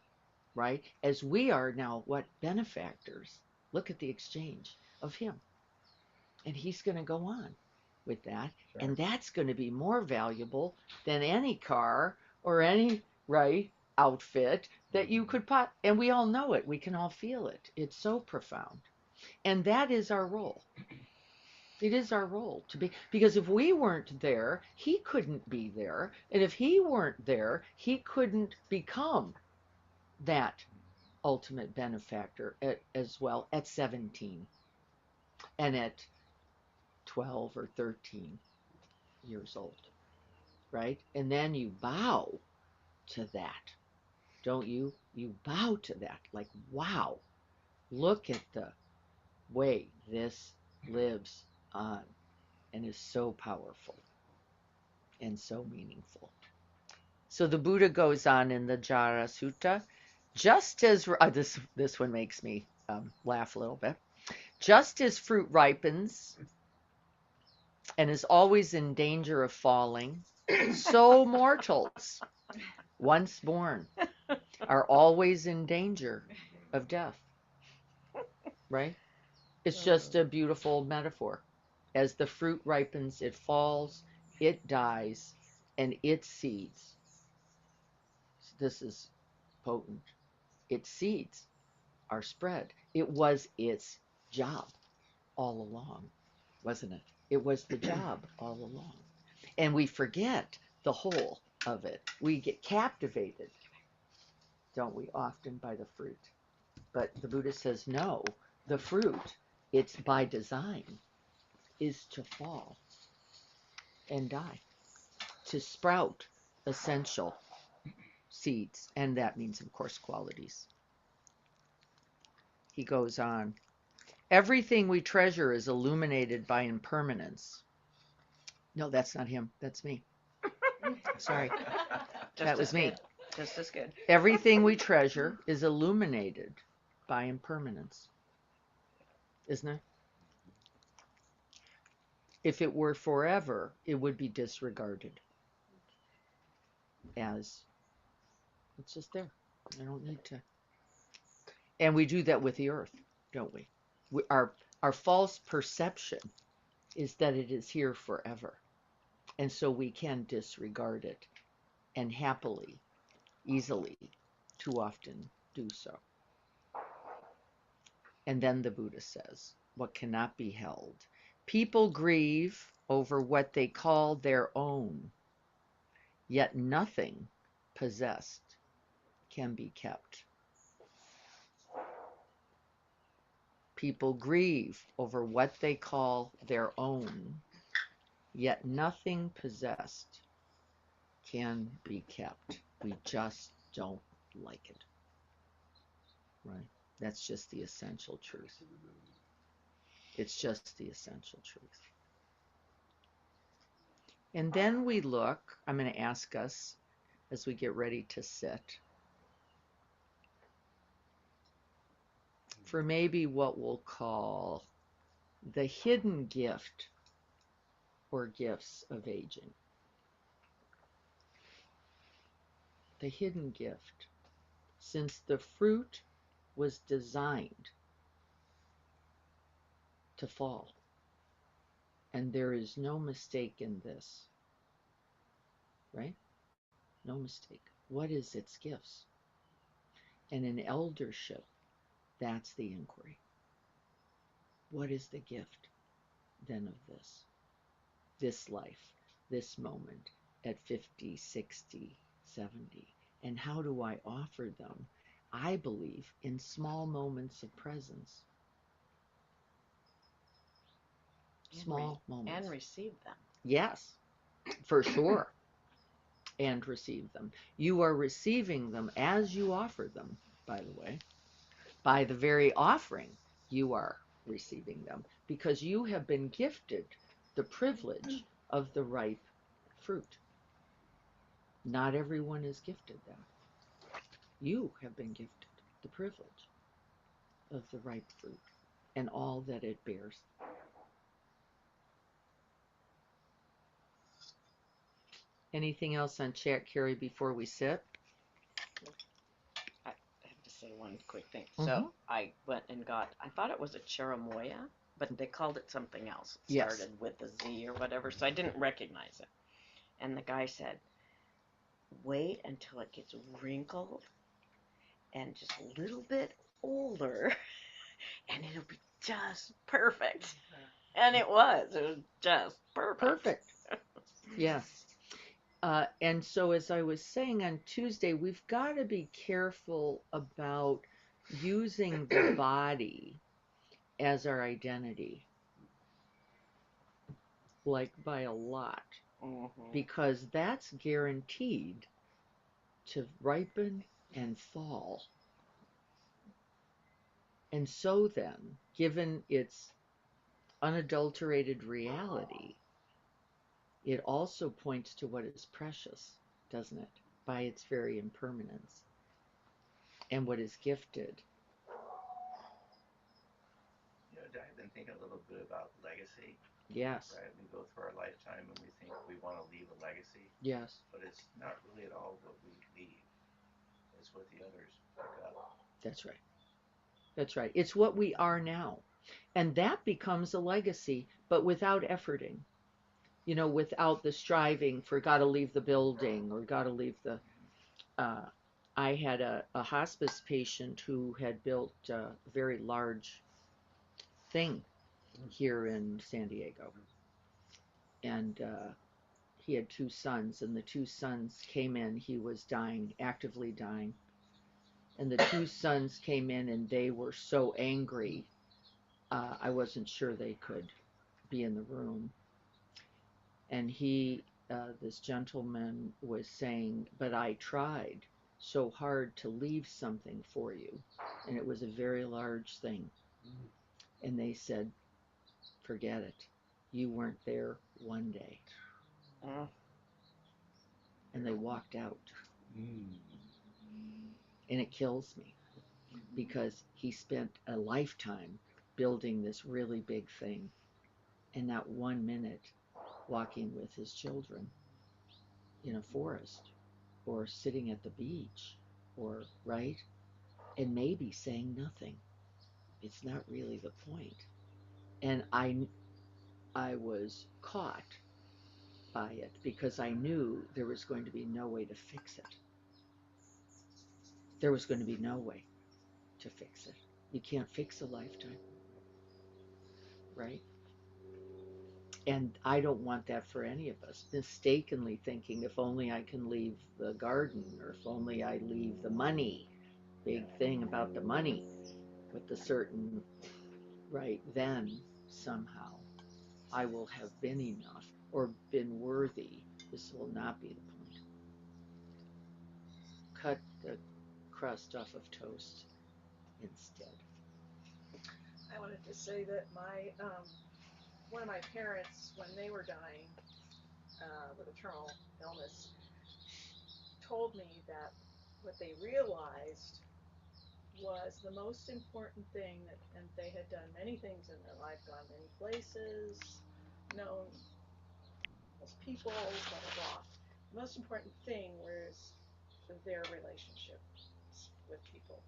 Speaker 1: right? As we are now, what, benefactors. Look at the exchange of him. And he's going to go on with that.
Speaker 3: Sure.
Speaker 1: And that's going to be more valuable than any car or any, right, outfit that you could put. And we all know it. We can all feel it. It's so profound. And that is our role. It is our role to be, because if we weren't there, he couldn't be there. And if he weren't there, he couldn't become that ultimate benefactor as well at 17 and at 12 or 13 years old, right? And then you bow to that, don't you? You bow to that, like, wow, look at the way this lives on and is so powerful and so meaningful. So the Buddha goes on in the Jara Sutta, just as this one makes me laugh a little bit. Just as fruit ripens and is always in danger of falling, so mortals, once born, are always in danger of death. Right? It's just a beautiful metaphor. As the fruit ripens, it falls, it dies, and its seeds. This is potent. Its seeds are spread. It was its job all along, wasn't it? It was the job all along. And we forget the whole of it. We get captivated, don't we, often by the fruit. But the Buddha says, no, the fruit, it's by design, is to fall and die, to sprout essential seeds. And that means, of course, qualities. He goes on, everything we treasure is illuminated by impermanence. No, that's not him. That's me. Sorry. That was me.
Speaker 6: Just as good.
Speaker 1: Everything we treasure is illuminated by impermanence. Isn't it? If it were forever, it would be disregarded as it's just there. I don't need to. And we do that with the earth, don't we? Our false perception is that it is here forever. And so we can disregard it and happily, easily, too often do so. And then the Buddha says, what cannot be held. People grieve over what they call their own, yet nothing possessed can be kept. People grieve over what they call their own, yet nothing possessed can be kept. We just don't like it. Right? That's just the essential truth. It's just the essential truth. And then we look, I'm going to ask us as we get ready to sit, for maybe what we'll call the hidden gift or gifts of aging. The hidden gift, since the fruit was designed to fall. And there is no mistake in this, right? No mistake. What is its gifts? And in eldership, that's the inquiry. What is the gift then of this? This life, this moment at 50, 60, 70. And how do I offer them? I believe in small moments of presence. Small moments.
Speaker 6: And receive them.
Speaker 1: Yes, for sure. and receive them. You are receiving them as you offer them, by the way. By the very offering, you are receiving them because you have been gifted the privilege of the ripe fruit. Not everyone is gifted that. You have been gifted the privilege of the ripe fruit and all that it bears. Anything else on chat, Carrie, before we sit?
Speaker 6: I have to say one quick thing.
Speaker 1: Mhm.
Speaker 6: So I went and I thought it was a cherimoya, but they called it something else. It
Speaker 1: Yes.
Speaker 6: started with a Z or whatever, so I didn't recognize it. And the guy said, wait until it gets wrinkled and just a little bit older, and it'll be just perfect. And it was just perfect.
Speaker 1: Perfect. Yes. And so, as I was saying on Tuesday, we've got to be careful about using the body as our identity, like by a lot, because that's guaranteed to ripen and fall. And so then, given its unadulterated reality, it also points to what is precious, doesn't it? By its very impermanence. And what is gifted.
Speaker 7: You know, I've been thinking a little bit about legacy,
Speaker 1: Yes.
Speaker 7: right? We go through our lifetime and we think we want to leave a legacy,
Speaker 1: Yes.
Speaker 7: but it's not really at all what we leave. It's what the others pick up.
Speaker 1: That's right. That's right. It's what we are now. And that becomes a legacy, but without efforting. You know, without the striving for gotta leave the building or gotta leave the. I had a hospice patient who had built a very large thing here in San Diego. And he had two sons, and the two sons came in. He was dying, actively dying. And the two sons came in, and they were so angry. I wasn't sure they could be in the room. And this gentleman was saying, but I tried so hard to leave something for you. And it was a very large thing. And they said, forget it. You weren't there one day. And they walked out. And it kills me because he spent a lifetime building this really big thing and not 1 minute walking with his children in a forest or sitting at the beach or right, and maybe saying nothing. It's not really the point. And I was caught by it because I knew there was going to be no way to fix it. There was going to be no way to fix it. You can't fix a lifetime, right? And I don't want that for any of us. Mistakenly thinking, if only I can leave the garden, or if only I leave the money. Big thing about the money, with the certain, right, then somehow I will have been enough or been worthy. This will not be the point. Cut the crust off of toast instead.
Speaker 5: I wanted to say that one of my parents, when they were dying with a terminal illness, told me that what they realized was the most important thing and they had done many things in their life, gone many places, known most people, blah, blah, blah. The most important thing was their relationships with people,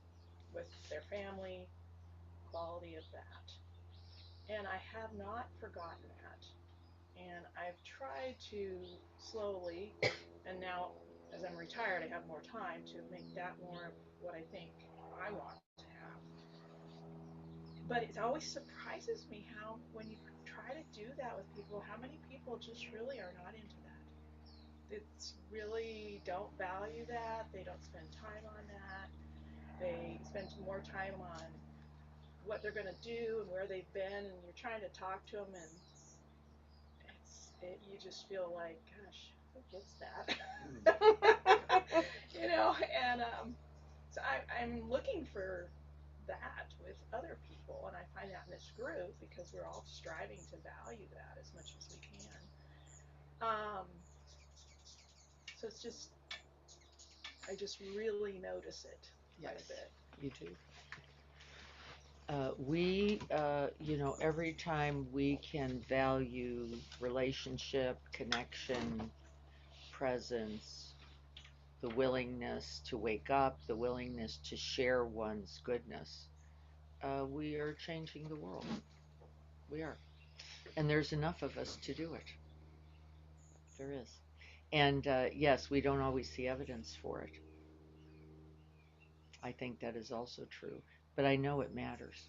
Speaker 5: with their family, quality of that. And I have not forgotten that. And I've tried to slowly, and now as I'm retired, I have more time to make that more of what I think I want to have. But it always surprises me how, when you try to do that with people, how many people just really are not into that. It's really don't value that. They don't spend time on that. They spend more time on what they're going to do and where they've been, and you're trying to talk to them, and you just feel like, gosh,
Speaker 8: who gets that? You know, and so I'm looking for that with other people, and I find that in this group because we're all striving to value that as much as we can. So it's just, I just really notice it quite
Speaker 1: Yes,
Speaker 8: a bit.
Speaker 1: you do. Every time we can value relationship, connection, presence, the willingness to wake up, the willingness to share one's goodness, we are changing the world. We are. And there's enough of us to do it. There is. And yes, we don't always see evidence for it. I think that is also true. But I know it matters.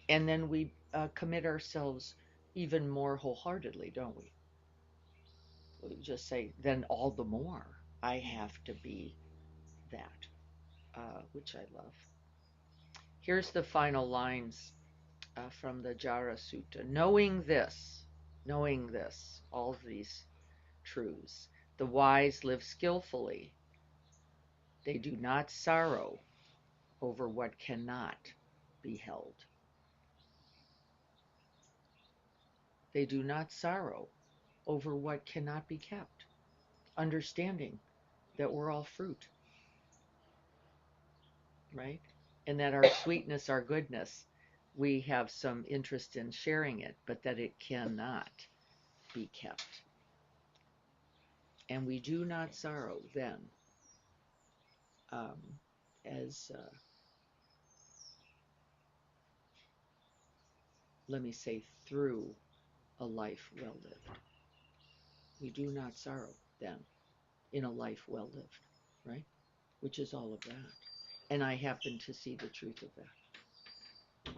Speaker 1: And then we commit ourselves even more wholeheartedly, don't we? We just say, then all the more I have to be that, which I love. Here's the final lines from the Jara Sutta. Knowing this, all of these truths, the wise live skillfully. They do not sorrow over what cannot be held. They do not sorrow over what cannot be kept, understanding that we're all fruit, right? And that our sweetness, our goodness, we have some interest in sharing it, but that it cannot be kept. And we do not sorrow then, as let me say, through a life well lived. We do not sorrow then in a life well lived, right? Which is all of that. And I happen to see the truth of that,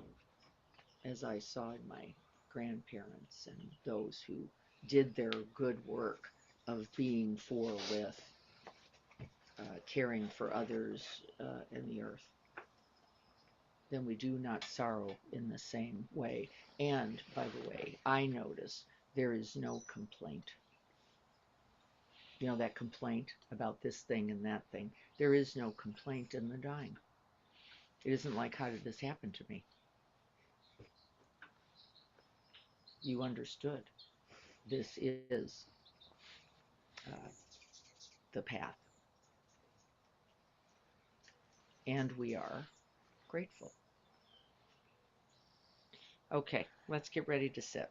Speaker 1: as I saw in my grandparents and those who did their good work of being for, with, caring for others in the earth. Then we do not sorrow in the same way. And, by the way, I notice there is no complaint. You know, that complaint about this thing and that thing. There is no complaint in the dying. It isn't like, how did this happen to me? You understood. This is the path. And we are grateful. Okay, let's get ready to sit.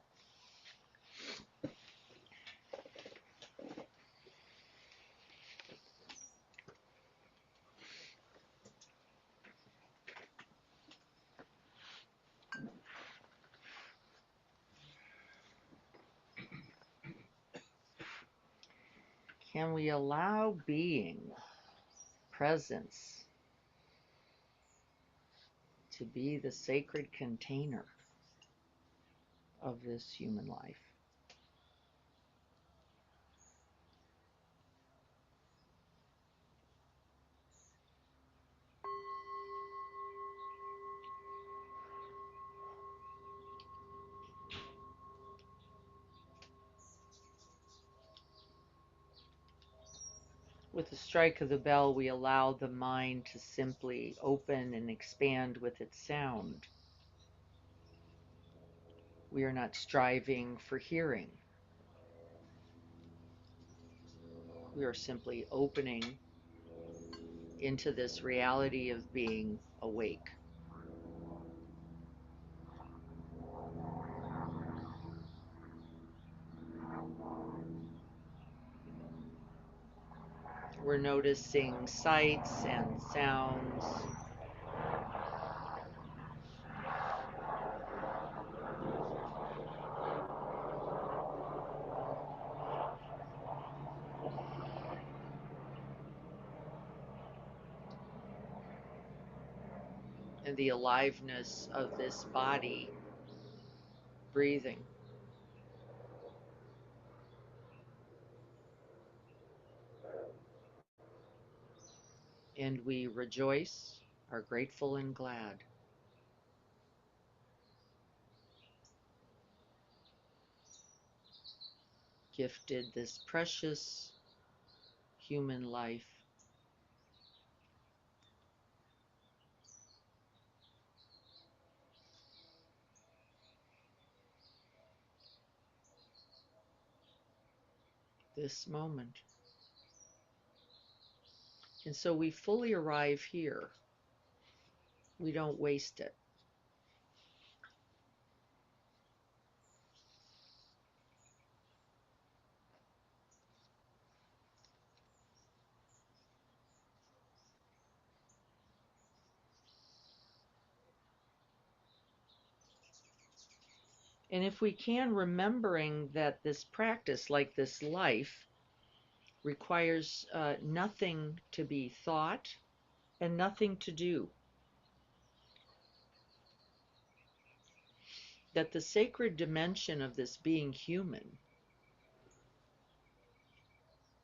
Speaker 1: Can we allow being, presence, to be the sacred container of this human life? With the strike of the bell, we allow the mind to simply open and expand with its sound. We are not striving for hearing. We are simply opening into this reality of being awake. We're noticing sights and sounds. And the aliveness of this body breathing. And we rejoice, are grateful and glad. Gifted this precious human life. This moment. And so we fully arrive here. We don't waste it. And if we can, remembering that this practice, like this life, requires nothing to be thought and nothing to do. That the sacred dimension of this being human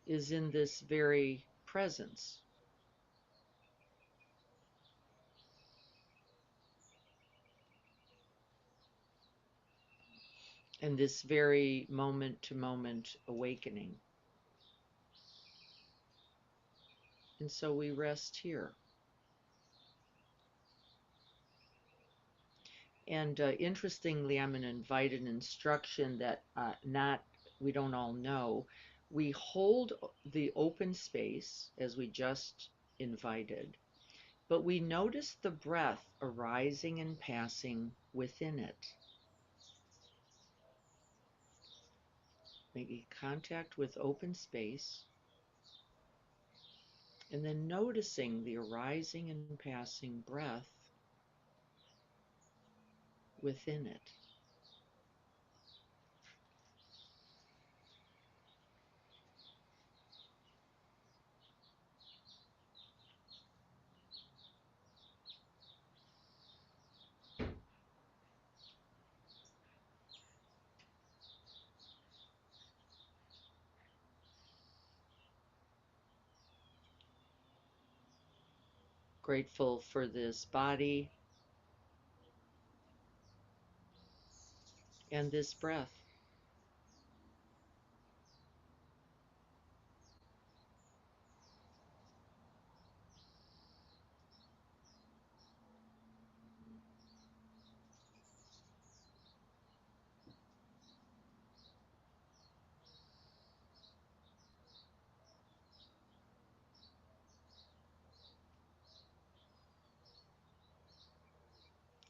Speaker 1: is in this very presence. And this very moment to moment awakening. And so we rest here. And interestingly, I'm going to invite an instruction that we don't all know. We hold the open space as we just invited, but we notice the breath arising and passing within it. Making contact with open space, and then noticing the arising and passing breath within it. Grateful for this body and this breath.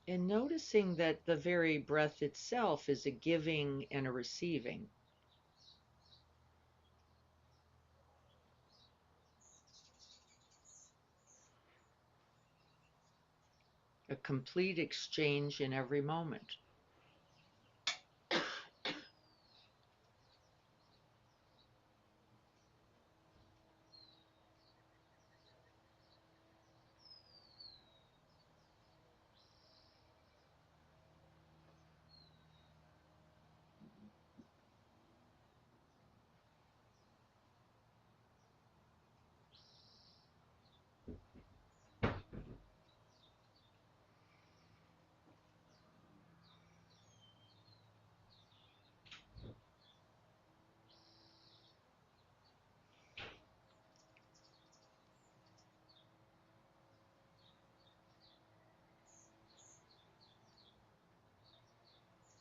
Speaker 1: And noticing that the very breath itself is a giving and a receiving. A complete exchange in every moment.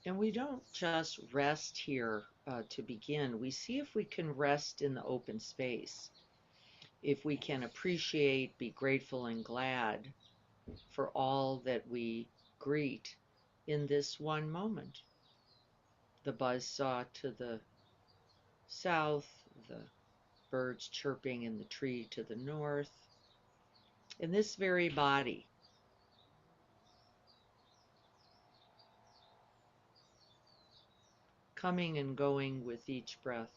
Speaker 1: And we don't just rest here to begin. We see if we can rest in the open space. If we can appreciate, be grateful and glad for all that we greet in this one moment. The buzzsaw to the south, the birds chirping in the tree to the north, in this very body. Coming and going with each breath.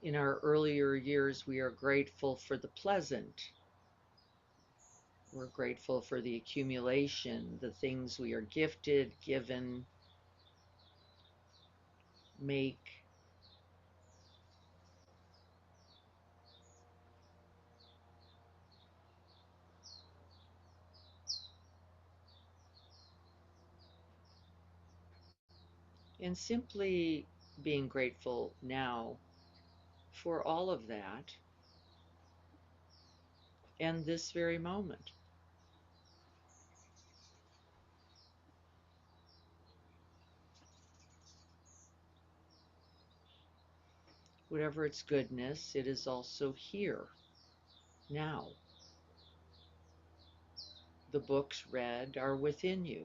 Speaker 1: In our earlier years, we are grateful for the pleasant. We're grateful for the accumulation, the things we are gifted, given, make and simply being grateful now for all of that and this very moment. Whatever its goodness, it is also here, now. The books read are within you.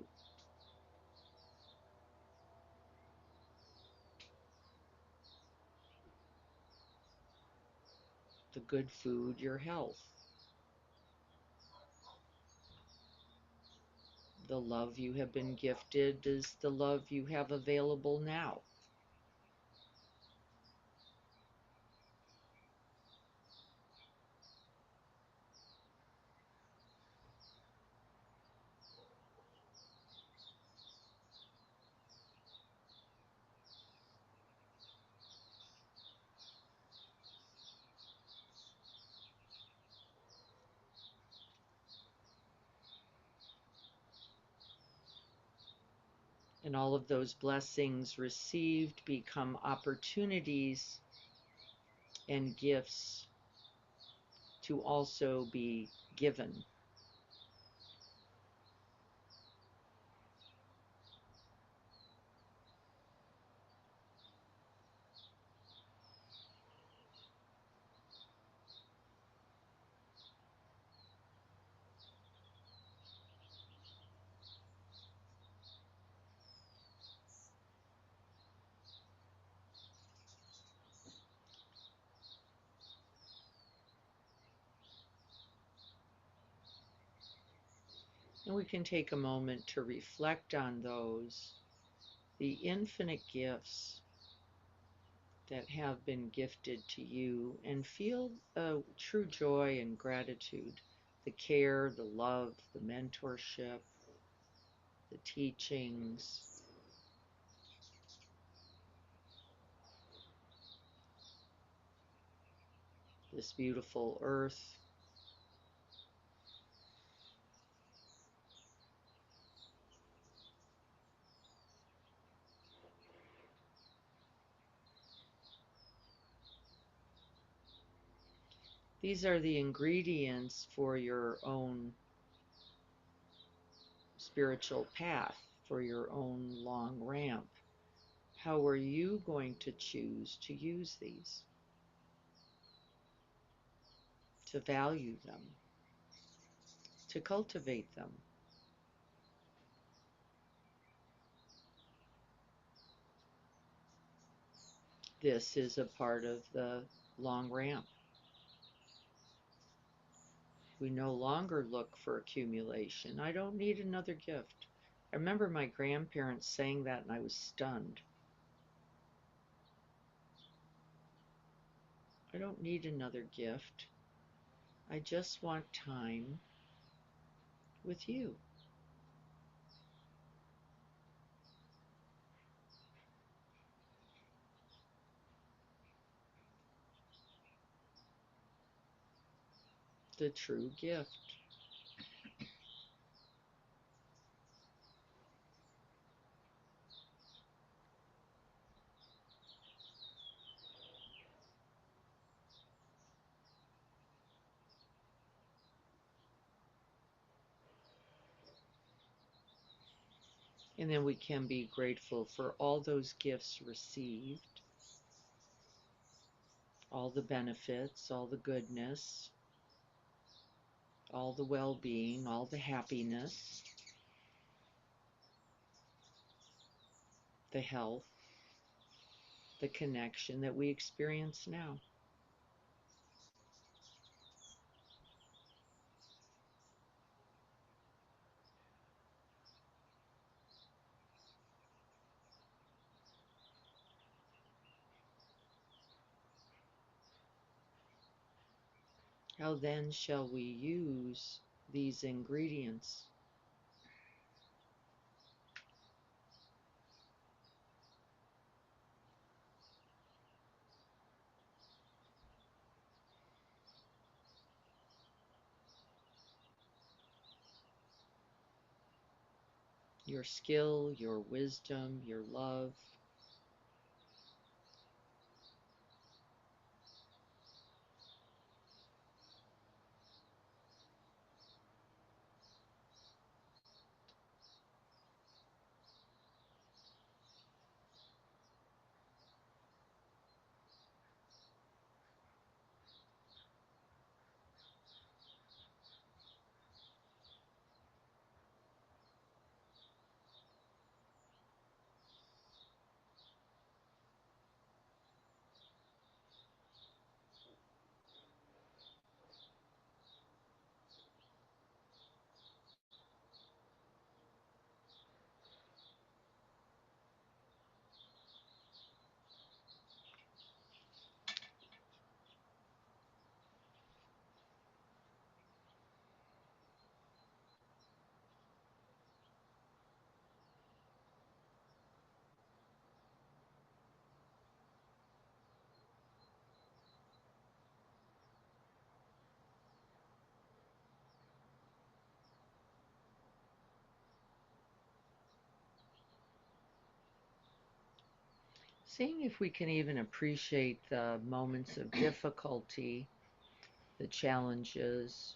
Speaker 1: The good food, your health. The love you have been gifted is the love you have available now. And all of those blessings received become opportunities and gifts to also be given. And we can take a moment to reflect on those, the infinite gifts that have been gifted to you, and feel a true joy and gratitude. The care, the love, the mentorship, the teachings, this beautiful earth. These are the ingredients for your own spiritual path, for your own long ramp. How are you going to choose to use these? To value them, to cultivate them. This is a part of the long ramp. We no longer look for accumulation. I don't need another gift. I remember my grandparents saying that and I was stunned. I don't need another gift. I just want time with you. The true gift. And then we can be grateful for all those gifts received, all the benefits, all the goodness, all the well-being, all the happiness, the health, the connection that we experience now. How then shall we use these ingredients? your skill, your wisdom, your love. Seeing if we can even appreciate the moments of difficulty, the challenges,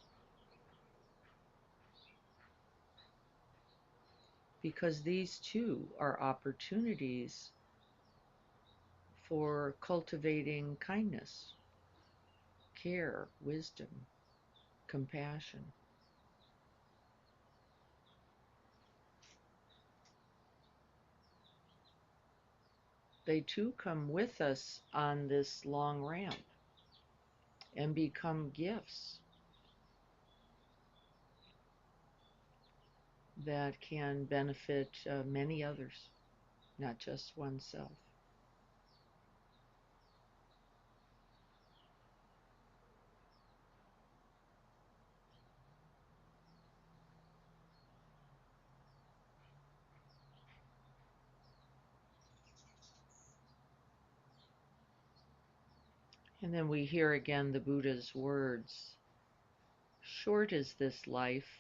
Speaker 1: because these too are opportunities for cultivating kindness, care, wisdom, compassion. They too come with us on this long ramp and become gifts that can benefit many others, not just oneself. And then we hear again the Buddha's words, short is this life.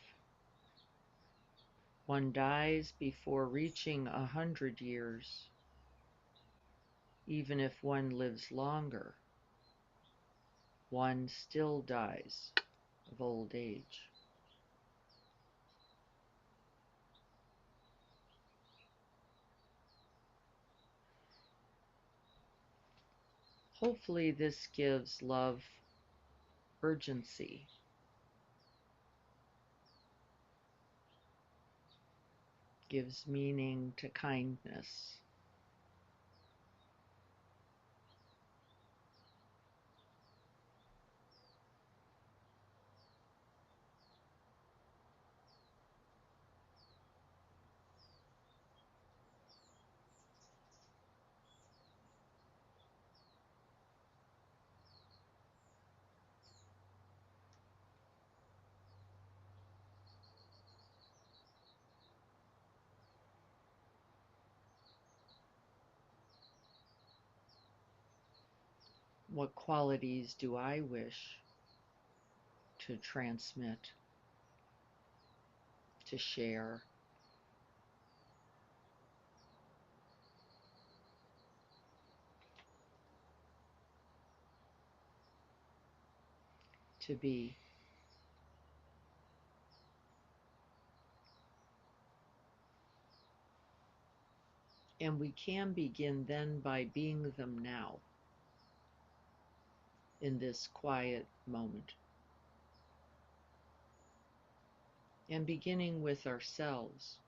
Speaker 1: One dies before reaching 100 years. Even if one lives longer, one still dies of old age. Hopefully this gives love urgency, gives meaning to kindness. What qualities do I wish to transmit, to share? To be. And we can begin then by being them now, in this quiet moment. And beginning with ourselves.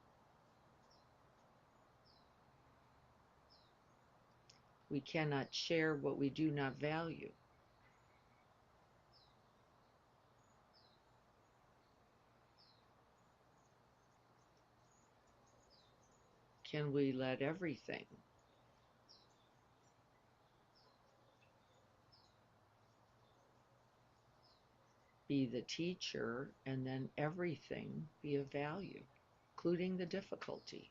Speaker 1: We cannot share what we do not value. Can we let everything be the teacher and then everything be of value, including the difficulty?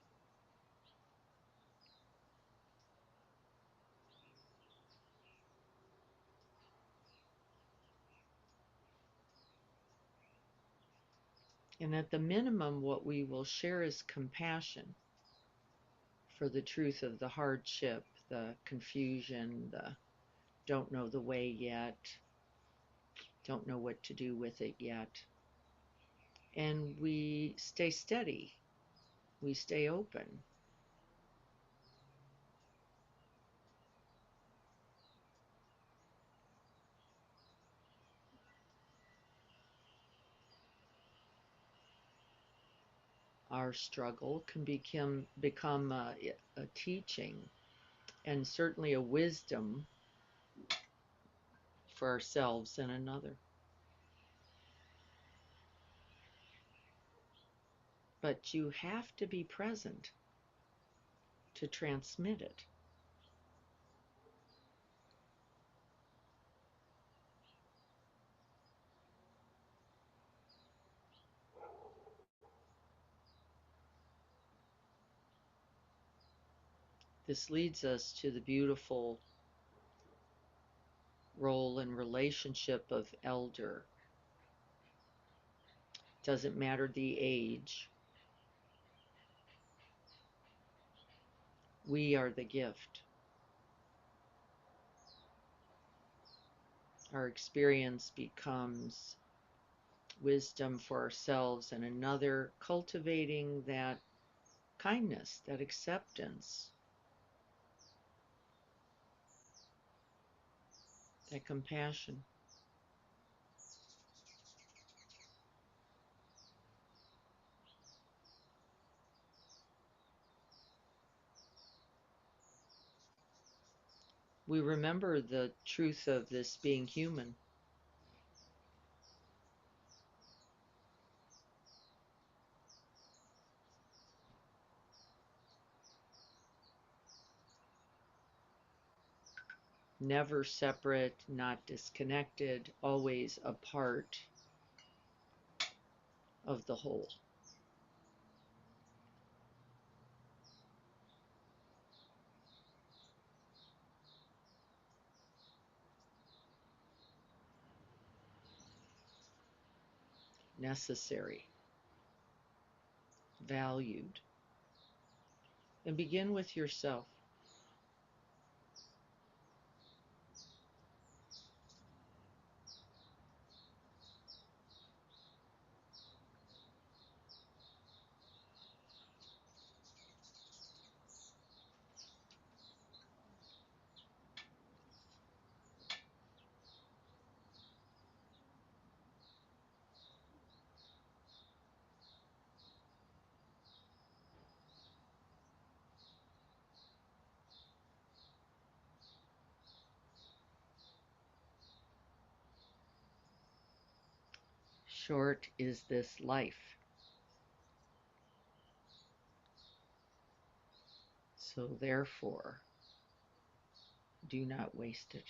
Speaker 1: And at the minimum, what we will share is compassion for the truth of the hardship, the confusion, the don't know the way yet, don't know what to do with it yet. And we stay steady, we stay open. Our struggle can become a teaching and certainly a wisdom for ourselves and another. But you have to be present to transmit it. This leads us to the beautiful role and relationship of elder. Doesn't matter the age. We are the gift. Our experience becomes wisdom for ourselves and another, cultivating that kindness, that acceptance, that compassion. We remember the truth of this being human. Never separate, not disconnected, always a part of the whole. Necessary, valued. And begin with yourself. Short is this life. So therefore, do not waste it.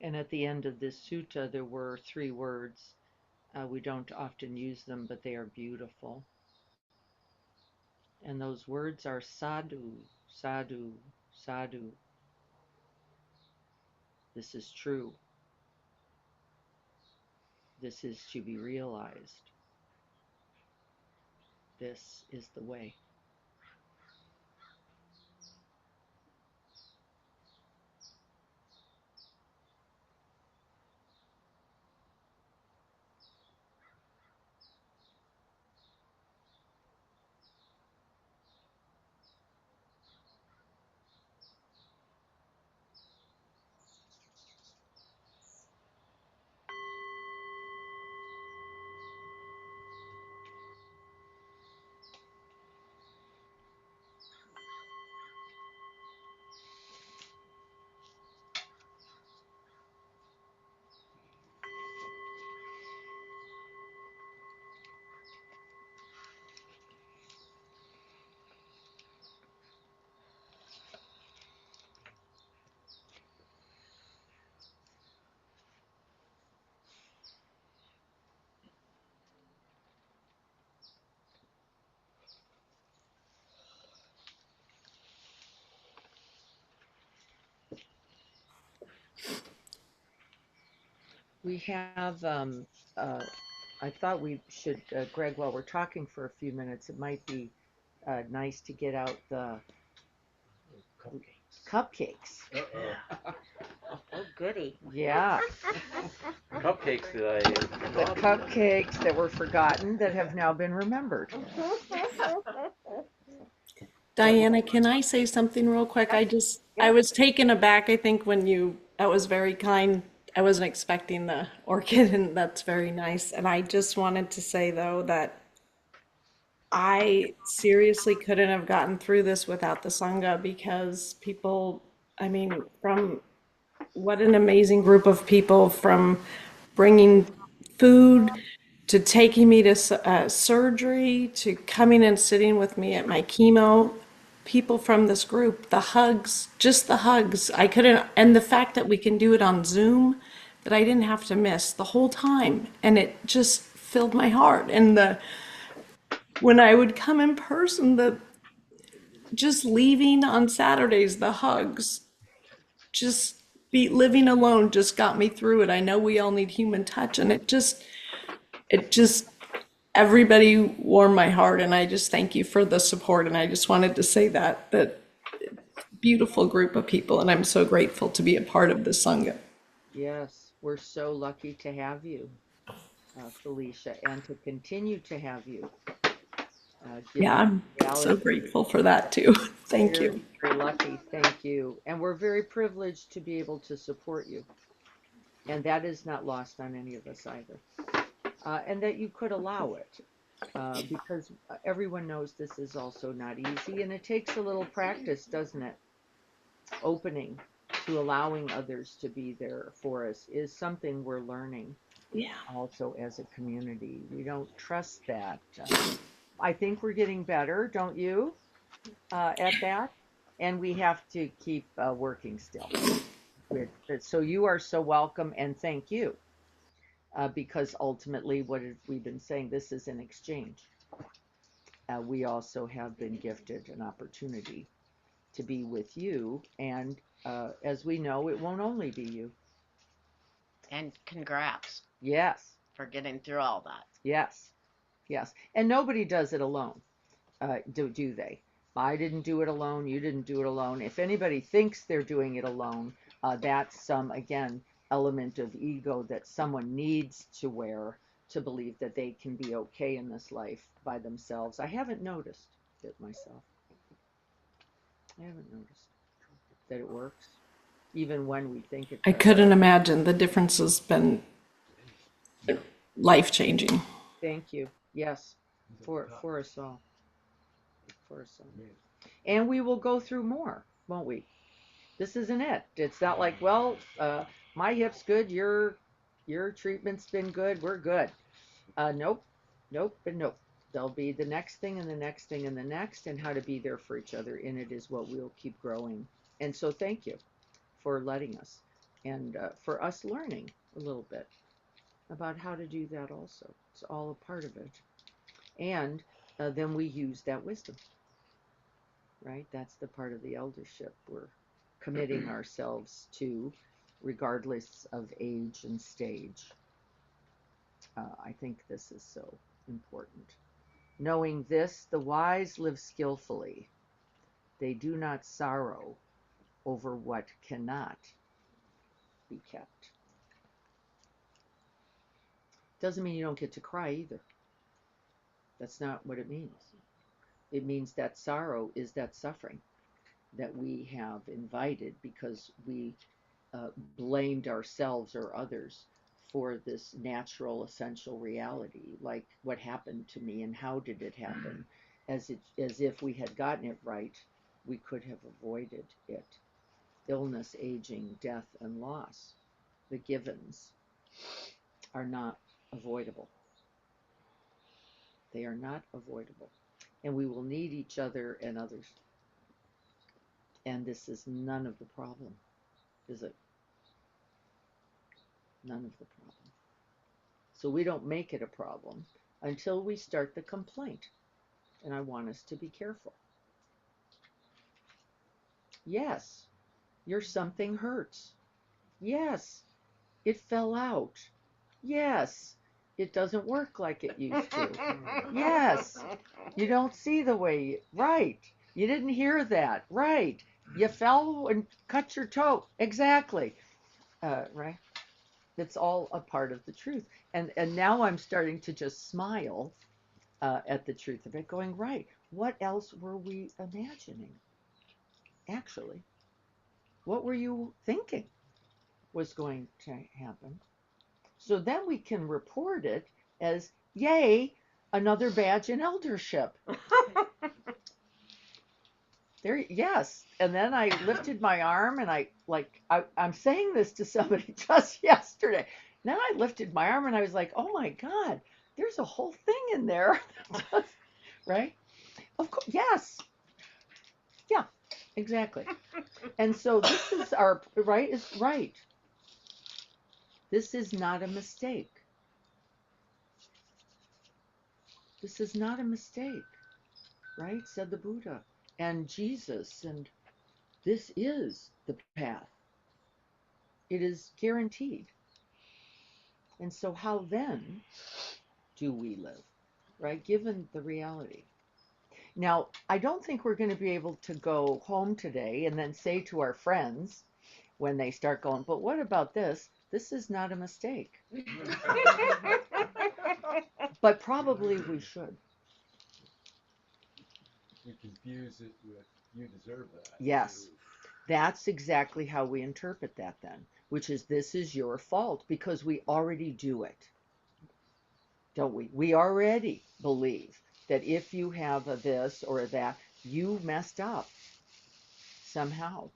Speaker 1: And at the end of this sutta, there were 3 words. We don't often use them, but they are beautiful. And those words are sadhu, sadhu, sadhu. This is true. This is to be realized. This is the way. we have, I thought we should, Greg, while we're talking for a few minutes, it might be nice to get out the cupcakes.
Speaker 3: Uh-oh.
Speaker 6: Oh, goody.
Speaker 1: Yeah,
Speaker 3: Cupcakes that I
Speaker 1: the
Speaker 3: forgot.
Speaker 1: cupcakes that were forgotten that have now been remembered.
Speaker 2: Diana, can I say something real quick? I was taken aback, I think, that was very kind. I wasn't expecting the orchid, and that's very nice. And I just wanted to say, though, that I seriously couldn't have gotten through this without the Sangha because people, I mean, from what an amazing group of people from bringing food to taking me to surgery to coming and sitting with me at my chemo. People from this group, the hugs, just the hugs. I couldn't, and the fact that we can do it on Zoom, that I didn't have to miss the whole time. And it just filled my heart. And when I would come in person, just leaving on Saturdays, the hugs, just be living alone just got me through it. I know we all need human touch, and it just everybody warmed my heart, and I just thank you for the support. And I just wanted to say that beautiful group of people, and I'm so grateful to be a part of the Sangha.
Speaker 1: Yes, we're so lucky to have you, Felicia, and to continue to have you.
Speaker 2: Yeah,
Speaker 1: Given
Speaker 2: I'm
Speaker 1: the
Speaker 2: so
Speaker 1: reality,
Speaker 2: grateful for that too. Thank
Speaker 1: very,
Speaker 2: you.
Speaker 1: very lucky. Thank you. And we're very privileged to be able to support you. And that is not lost on any of us either. And that you could allow it. Because everyone knows this is also not easy, and it takes a little practice, doesn't it? Opening to allowing others to be there for us is something we're learning
Speaker 2: Yeah.
Speaker 1: also as a community. We don't trust that. I think we're getting better, don't you, at that? And we have to keep working still. So you are so welcome, and thank you, because ultimately, what have we been saying? This is an exchange. We also have been gifted an opportunity to be with you, and as we know, it won't only be you.
Speaker 6: And congrats
Speaker 1: Yes,
Speaker 6: for getting through all that.
Speaker 1: yes, yes. And nobody does it alone, do they? I didn't do it alone. You didn't do it alone. If anybody thinks they're doing it alone, that's some, again, element of ego that someone needs to wear to believe that they can be okay in this life by themselves. I haven't noticed it myself. I haven't noticed that it works, even when we think it
Speaker 2: I
Speaker 1: does.
Speaker 2: couldn't imagine. The difference has been life changing.
Speaker 1: Thank you. Yes, for us all. For us all. And we will go through more, won't we? This isn't it. It's not like, well, my hip's good, your treatment's been good, we're good. Nope, nope, and nope. There'll be the next thing and the next thing and the next, and how to be there for each other in it is what we'll keep growing. And so thank you for letting us, and for us learning a little bit about how to do that also. It's all a part of it. And then we use that wisdom, right? That's the part of the eldership we're committing ourselves to, regardless of age and stage. I think this is so important. Knowing this, the wise live skillfully. They do not sorrow over what cannot be kept. Doesn't mean you don't get to cry either. That's not what it means. It means that sorrow is that suffering that we have invited because we blamed ourselves or others for this natural essential reality, like what happened to me and how did it happen, as if we had gotten it right, we could have avoided it. Illness, aging, death, and loss, the givens, are not avoidable. They are not avoidable, and we will need each other and others. And this is none of the problem, is it? None of the problem. So we don't make it a problem until we start the complaint. And I want us to be careful. Yes, your something hurts. Yes, it fell out. Yes, it doesn't work like it used to. Yes, you don't see the way right. You didn't hear that. Right. You fell and cut your toe. Exactly. Right. It's all a part of the truth. And now I'm starting to just smile at the truth of it, going, right, what else were we imagining? Actually, what were you thinking was going to happen? So then we can report it as, yay, another badge in eldership. There, yes. And then I lifted my arm and I'm saying this to somebody just yesterday. Then I lifted my arm and I was like, oh my God, there's a whole thing in there. Right? Of course, yes. Yeah, exactly. And so this is our, right, is right. This is not a mistake. This is not a mistake, right? Said the Buddha and Jesus, and this is the path. It is guaranteed. And so how then do we live, right? Given the reality. Now, I don't think we're going to be able to go home today and then say to our friends when they start going, but what about this? This is not a mistake. But probably we should.
Speaker 9: You confuse it with you deserve that.
Speaker 1: Yes. That's exactly how we interpret that then, which is this is your fault because we already do it. Don't we? We already believe that if you have a this or a that, you messed up somehow.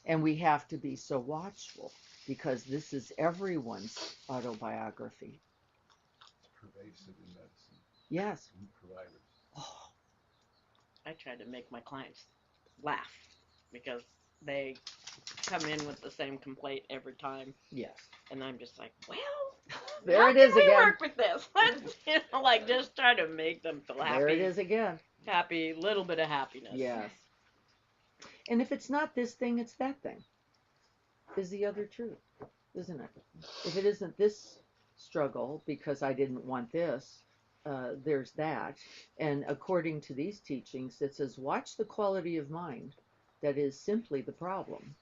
Speaker 1: And we have to be so watchful because this is everyone's autobiography.
Speaker 9: It's pervasive in medicine.
Speaker 1: Yes.
Speaker 9: And providers.
Speaker 1: Oh,
Speaker 6: I try to make my clients laugh because they come in with the same complaint every time,
Speaker 1: yes.
Speaker 6: and I'm just like, well,
Speaker 1: There
Speaker 6: how
Speaker 1: it
Speaker 6: can
Speaker 1: is
Speaker 6: we
Speaker 1: again.
Speaker 6: work with this? Let's, like just try to make them feel happy.
Speaker 1: There it is again.
Speaker 6: Happy, little bit of happiness.
Speaker 1: Yes. And if it's not this thing, it's that thing. Is the other truth, isn't it? If it isn't this struggle because I didn't want this, there's that. And according to these teachings, it says, watch the quality of mind that is simply the problem.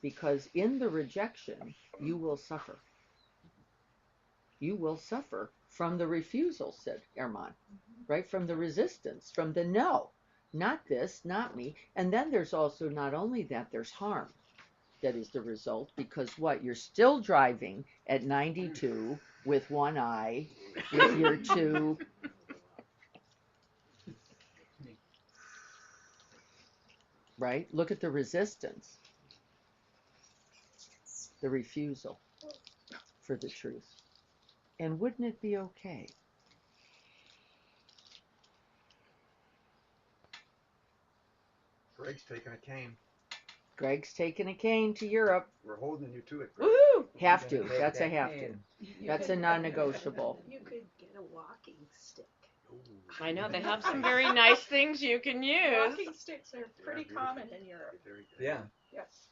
Speaker 1: Because in the rejection, you will suffer. You will suffer from the refusal, said Herman, right? From the resistance, from the no, not this, not me. And then there's also not only that, there's harm. That is the result, because what? You're still driving at 92 with one eye, with your two. Right? Look at the resistance, the refusal for the truth. And wouldn't it be okay?
Speaker 10: Greg's taking a cane.
Speaker 1: Greg's taking a cane to Europe.
Speaker 10: We're holding you to it, Greg.
Speaker 6: Woohoo!
Speaker 1: Have to. That's a have to. That's a non-negotiable.
Speaker 11: You could get a walking stick.
Speaker 6: I know they have some very nice things you can use.
Speaker 8: Walking sticks are pretty common in Europe.
Speaker 3: Yeah.
Speaker 8: Yes.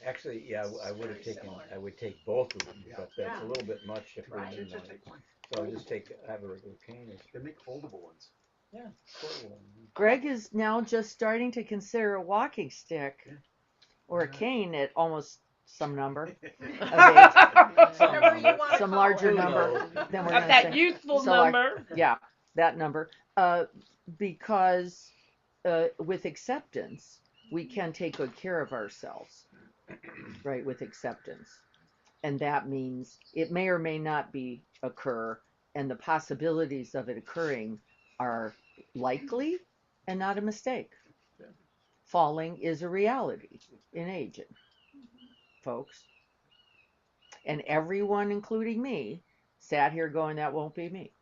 Speaker 3: Actually, yeah, I would have
Speaker 8: Very
Speaker 3: taken,
Speaker 8: similar.
Speaker 3: I would take both of them, but that's
Speaker 8: Yeah.
Speaker 3: a little bit much if we're
Speaker 8: Right.
Speaker 3: in
Speaker 10: Just
Speaker 3: one.
Speaker 10: take one.
Speaker 3: So I'll just have a regular cane.
Speaker 10: They make foldable ones.
Speaker 3: Yeah, portable.
Speaker 1: Greg is now just starting to consider a walking stick
Speaker 10: Yeah.
Speaker 1: or a cane at almost some number of age.
Speaker 8: Whatever you want to
Speaker 1: Some
Speaker 8: call
Speaker 1: larger
Speaker 8: it.
Speaker 1: number than we're
Speaker 6: Of
Speaker 1: gonna
Speaker 6: that
Speaker 1: say.
Speaker 6: youthful
Speaker 1: So, like,
Speaker 6: number.
Speaker 1: Yeah, that number. Because with acceptance, we can take good care of ourselves, right? With acceptance. And that means it may or may not occur, and the possibilities of it occurring are likely and not a mistake. Falling is a reality in aging, folks. And everyone, including me, sat here going, that won't be me.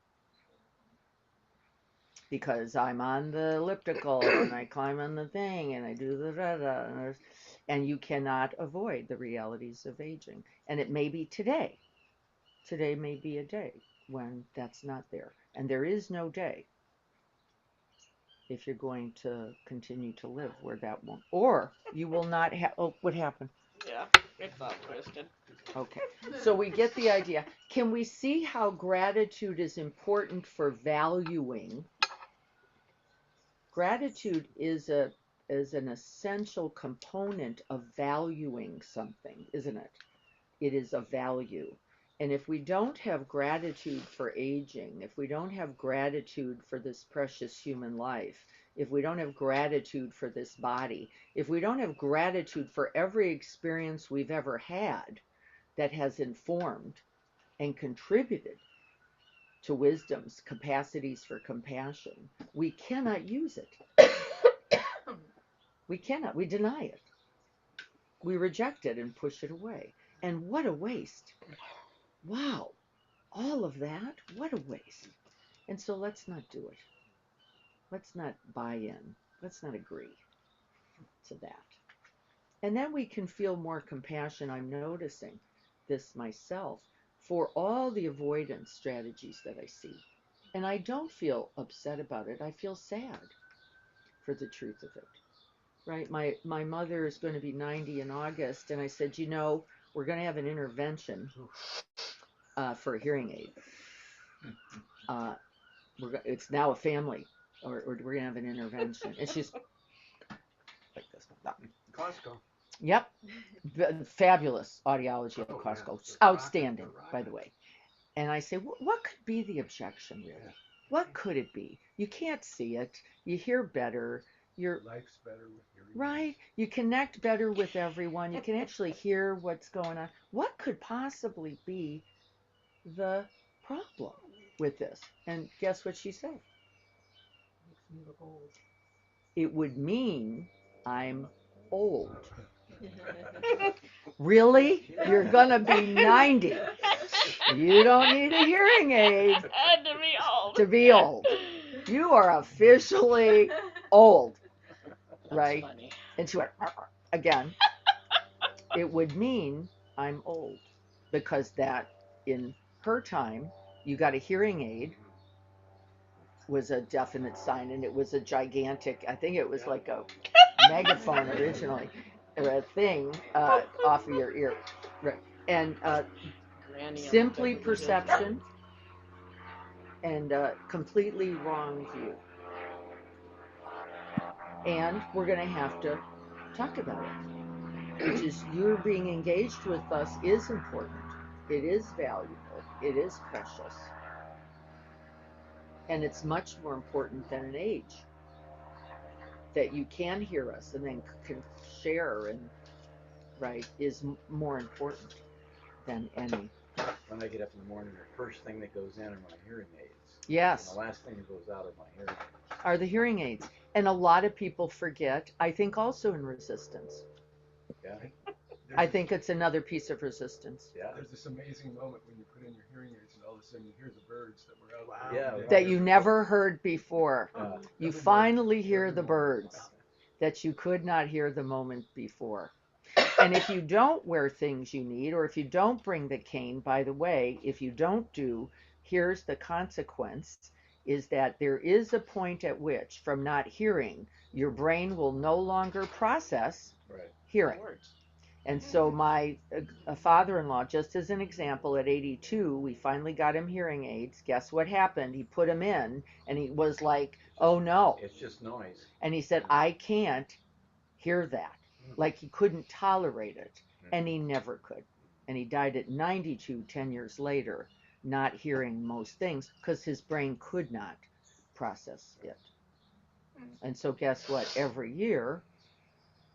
Speaker 1: Because I'm on the elliptical and I climb on the thing and I do the da-da. And you cannot avoid the realities of aging. And it may be today. Today may be a day when that's not there. And there is no day if you're going to continue to live where that won't. Or you will not have, oh, what happened?
Speaker 6: Yeah, it's all twisted.
Speaker 1: Okay, so we get the idea. Can we see how gratitude is important for valuing? Gratitude is an essential component of valuing something, isn't it? It is a value. And if we don't have gratitude for aging, if we don't have gratitude for this precious human life, if we don't have gratitude for this body, if we don't have gratitude for every experience we've ever had that has informed and contributed to wisdom's capacities for compassion, we cannot use it. We cannot. We deny it. We reject it and push it away. And what a waste. Wow. All of that? What a waste. And so let's not do it. Let's not buy in. Let's not agree to that. And then we can feel more compassion. I'm noticing this myself for all the avoidance strategies that I see. And I don't feel upset about it. I feel sad for the truth of it. Right? My mother is going to be 90 in August, and I said, you know, we're going to have an intervention for a hearing aid. It's now a family, or we're going to have an intervention. And she's like this.
Speaker 10: Costco.
Speaker 1: Yep. Fabulous audiology at Costco. Outstanding, by the way. And I say, what could be the objection, really? What could it be? You can't see it. You hear better.
Speaker 9: Life's better with hearing.
Speaker 1: Right. You connect better with everyone. You can actually hear what's going on. What could possibly be the problem with this? And guess what she said?
Speaker 5: Makes me look old.
Speaker 1: It would mean I'm old. Really? You're going to be 90. You don't need a hearing aid
Speaker 6: To be old.
Speaker 1: to be old. You are officially old. Right?
Speaker 6: Funny.
Speaker 1: And she went, again. It would mean I'm old. Because that, in her time, you got a hearing aid, was a definite sign, and it was a gigantic, I think it was like a megaphone originally, or a thing off of your ear. Right. And simply perception and completely wrong view. And we're going to have to talk about it, which is you're being engaged with us is important. It is valuable. It is precious. And it's much more important than an age. That you can hear us and then can share and, right, is more important than any.
Speaker 3: When I get up in the morning, the first thing that goes in are my hearing aids.
Speaker 1: Yes.
Speaker 3: And the last thing that goes out of my hearing aids
Speaker 1: Are the hearing aids. And a lot of people forget, I think also in resistance.
Speaker 3: Yeah.
Speaker 1: I think it's another piece of resistance.
Speaker 3: Yeah.
Speaker 9: There's this amazing moment when you put in your hearing aids and all of a sudden you hear the birds that were out.
Speaker 10: Wow.
Speaker 3: Yeah.
Speaker 1: That you never heard before. You
Speaker 9: Every
Speaker 1: finally
Speaker 9: morning.
Speaker 1: hear
Speaker 9: Every
Speaker 1: the
Speaker 9: morning.
Speaker 1: birds that you could not hear the moment before. And if you don't wear things you need, or if you don't bring the cane, by the way, if you don't do, here's the consequence, is that there is a point at which, from not hearing, your brain will no longer process
Speaker 3: Right.
Speaker 1: hearing. And so my father-in-law, just as an example, at 82, we finally got him hearing aids. Guess what happened? He put them in, and he was like, oh no.
Speaker 3: It's just noise.
Speaker 1: And he said, I can't hear that. Like he couldn't tolerate it. And he never could. And he died at 92, 10 years later, not hearing most things because his brain could not process it. And so guess what? Every year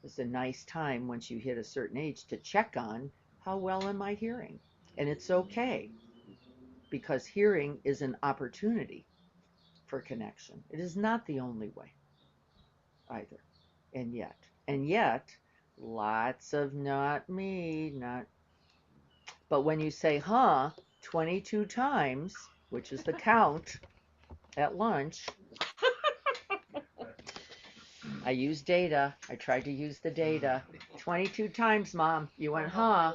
Speaker 1: is a nice time once you hit a certain age to check on how well am I hearing. And it's okay because hearing is an opportunity for connection. It is not the only way either. And yet, lots of not me, not. But when you say, 22 times, which is the count at lunch, I use data. I tried to use the data. 22 times, Mom. You went, huh?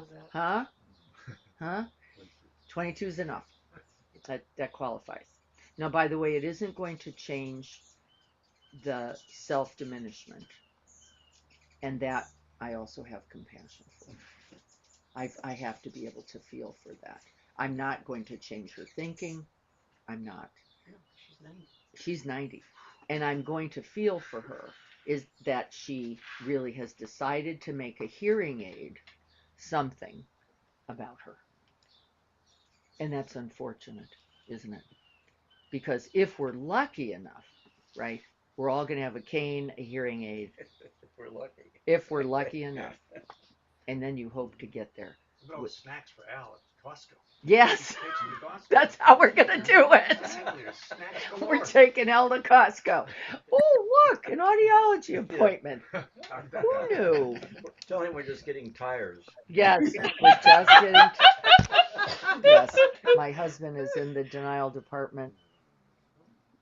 Speaker 1: 22 is enough. That qualifies. Now, by the way, it isn't going to change the self-diminishment. And that I also have compassion for. I have to be able to feel for that. I'm not going to change her thinking. I'm not.
Speaker 11: She's 90.
Speaker 1: She's 90. And I'm going to feel for her is that she really has decided to make a hearing aid something about her. And that's unfortunate, isn't it? Because if we're lucky enough, right, we're all going to have a cane, a hearing aid,
Speaker 3: If we're lucky.
Speaker 1: if we're lucky enough. And then you hope to get there.
Speaker 10: What about snacks for Al at Costco?
Speaker 1: Yes,
Speaker 10: Takes him to Costco.
Speaker 1: that's how we're going to do it.
Speaker 10: Exactly, there's snacks galore.
Speaker 1: We're taking Elle to Costco. Oh, look, an audiology appointment. Who knew?
Speaker 3: Tell him we're just getting tires.
Speaker 1: Yes, we're just getting. Yes, my husband is in the denial department.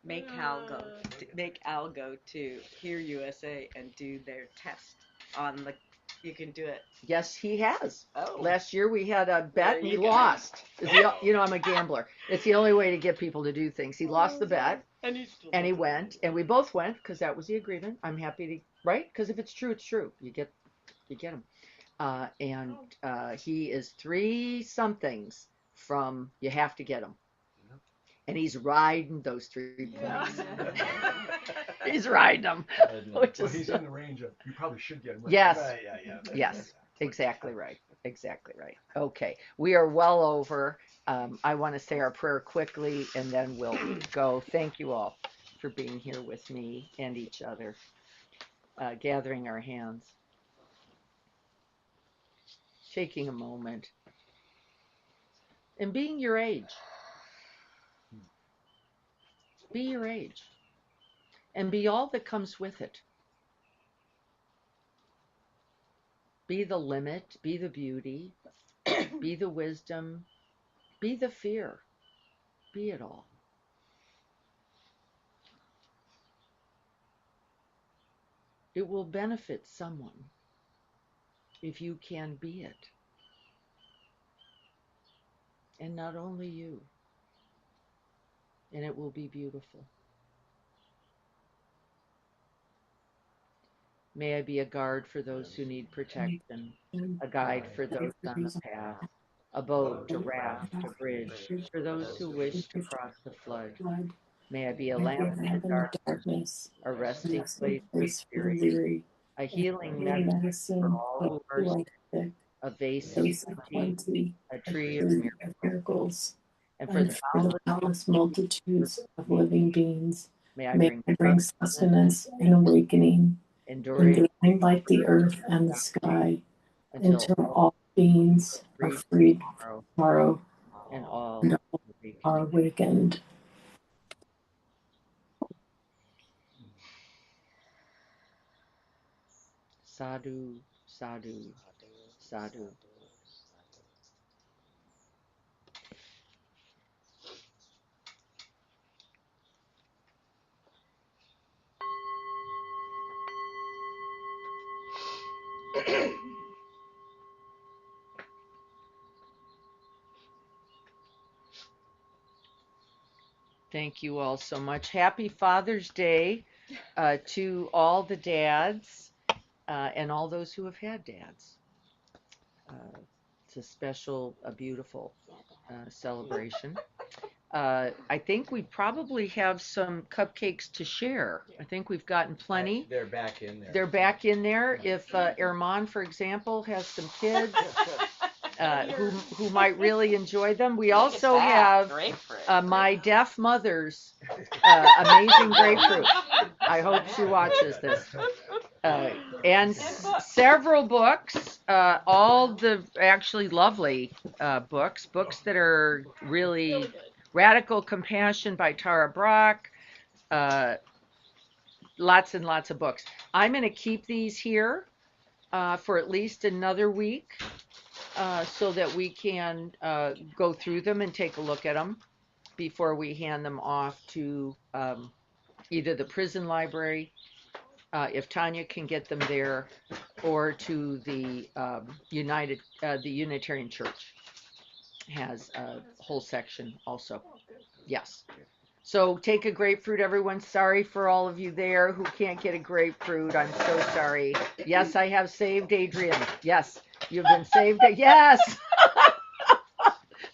Speaker 6: Make Al go to Hear USA and do their test on the. You can do it.
Speaker 1: Yes, he has.
Speaker 6: Oh.
Speaker 1: Last year we had a bet and he
Speaker 6: you go.
Speaker 1: lost. You know, I'm a gambler. It's the only way to get people to do things. He lost the bet
Speaker 6: And
Speaker 1: and he went, and we both went because that was the agreement. I'm happy to, right? Because if it's true, it's true. You get him. And he is 3 somethings from you have to get him. And he's riding those 3 points. He's riding them. Which
Speaker 9: Well,
Speaker 1: is,
Speaker 9: he's in the range of, you probably should get him.
Speaker 1: yes.
Speaker 10: Right, yeah.
Speaker 1: Yes, exactly right. Exactly right. Okay, we are well over. I want to say our prayer quickly and then we'll go. Thank you all for being here with me and each other, gathering our hands, taking a moment, and being your age. Be your age and be all that comes with it. Be the limit, be the beauty, be the wisdom, be the fear, be it all. It will benefit someone if you can be it. And not only you. And it will be beautiful. May I be a guard for those who need protection, a guide for those on the path, a boat, a raft, a bridge, for those who wish to cross the flood. May I be a lamp in the darkness, a resting place for the weary, a healing medicine for all who are sick, a vase of plenty, a tree of miracles. And for the
Speaker 12: countless multitudes of living beings,
Speaker 1: may I
Speaker 12: bring sustenance and awakening,
Speaker 1: enduring
Speaker 12: like the earth and the sky,
Speaker 1: until
Speaker 12: all beings are freed from sorrow
Speaker 1: and all
Speaker 12: are awakened.
Speaker 1: Sadhu, sadhu, sadhu. Thank you all so much. Happy Father's Day to all the dads and all those who have had dads. It's a special, a beautiful celebration. I think we probably have some cupcakes to share. I think we've gotten plenty.
Speaker 3: They're back in there.
Speaker 1: They're back in there. If Erman, for example, has some kids who might really enjoy them. We also have my deaf mother's amazing grapefruit. I hope she watches this. And several books, all the actually lovely books that are really Radical Compassion by Tara Brach, lots and lots of books. I'm going to keep these here for at least another week so that we can go through them and take a look at them before we hand them off to either the prison library, if Tanya can get them there, or to the the Unitarian Church has a whole section also. Yes. So take a grapefruit, everyone. Sorry for all of you there who can't get a grapefruit. I'm so sorry. Yes, I have saved Adrian. Yes, you've been saved. Yes.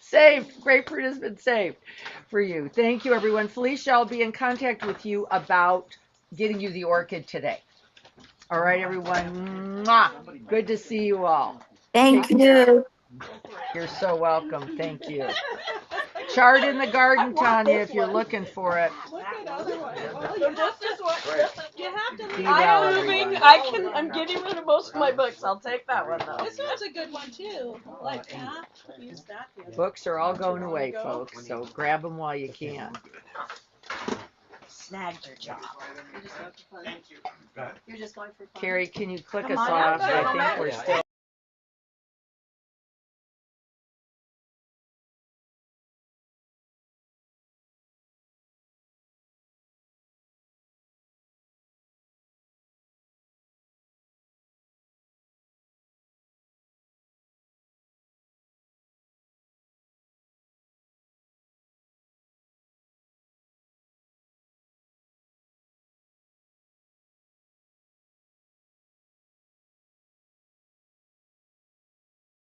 Speaker 1: Saved. Grapefruit has been saved for you. Thank you, everyone. Felicia, I'll be in contact with you about getting you the orchid today. All right, everyone. Mwah. Good to see you all.
Speaker 12: Thank you.
Speaker 1: You're so welcome. Thank you. Chart in the garden, Tanya, if you're looking for it.
Speaker 8: Look at other ones. Well, this is what you have to
Speaker 1: Be
Speaker 8: leave.
Speaker 1: well,
Speaker 6: I'm moving.
Speaker 1: everyone.
Speaker 6: I'm getting rid of most of my books. I'll take that one though.
Speaker 8: This one's a good one too. Like that. Use that. the other
Speaker 1: Books are all going
Speaker 8: Long
Speaker 1: away,
Speaker 8: ago.
Speaker 1: folks, so grab them while you can.
Speaker 6: Snagged your job.
Speaker 11: You're just going for fun. You're just going for fun.
Speaker 1: Carrie, can you click
Speaker 6: Come
Speaker 1: us
Speaker 6: on out,
Speaker 1: off? I think
Speaker 6: gentlemen.
Speaker 1: we're still.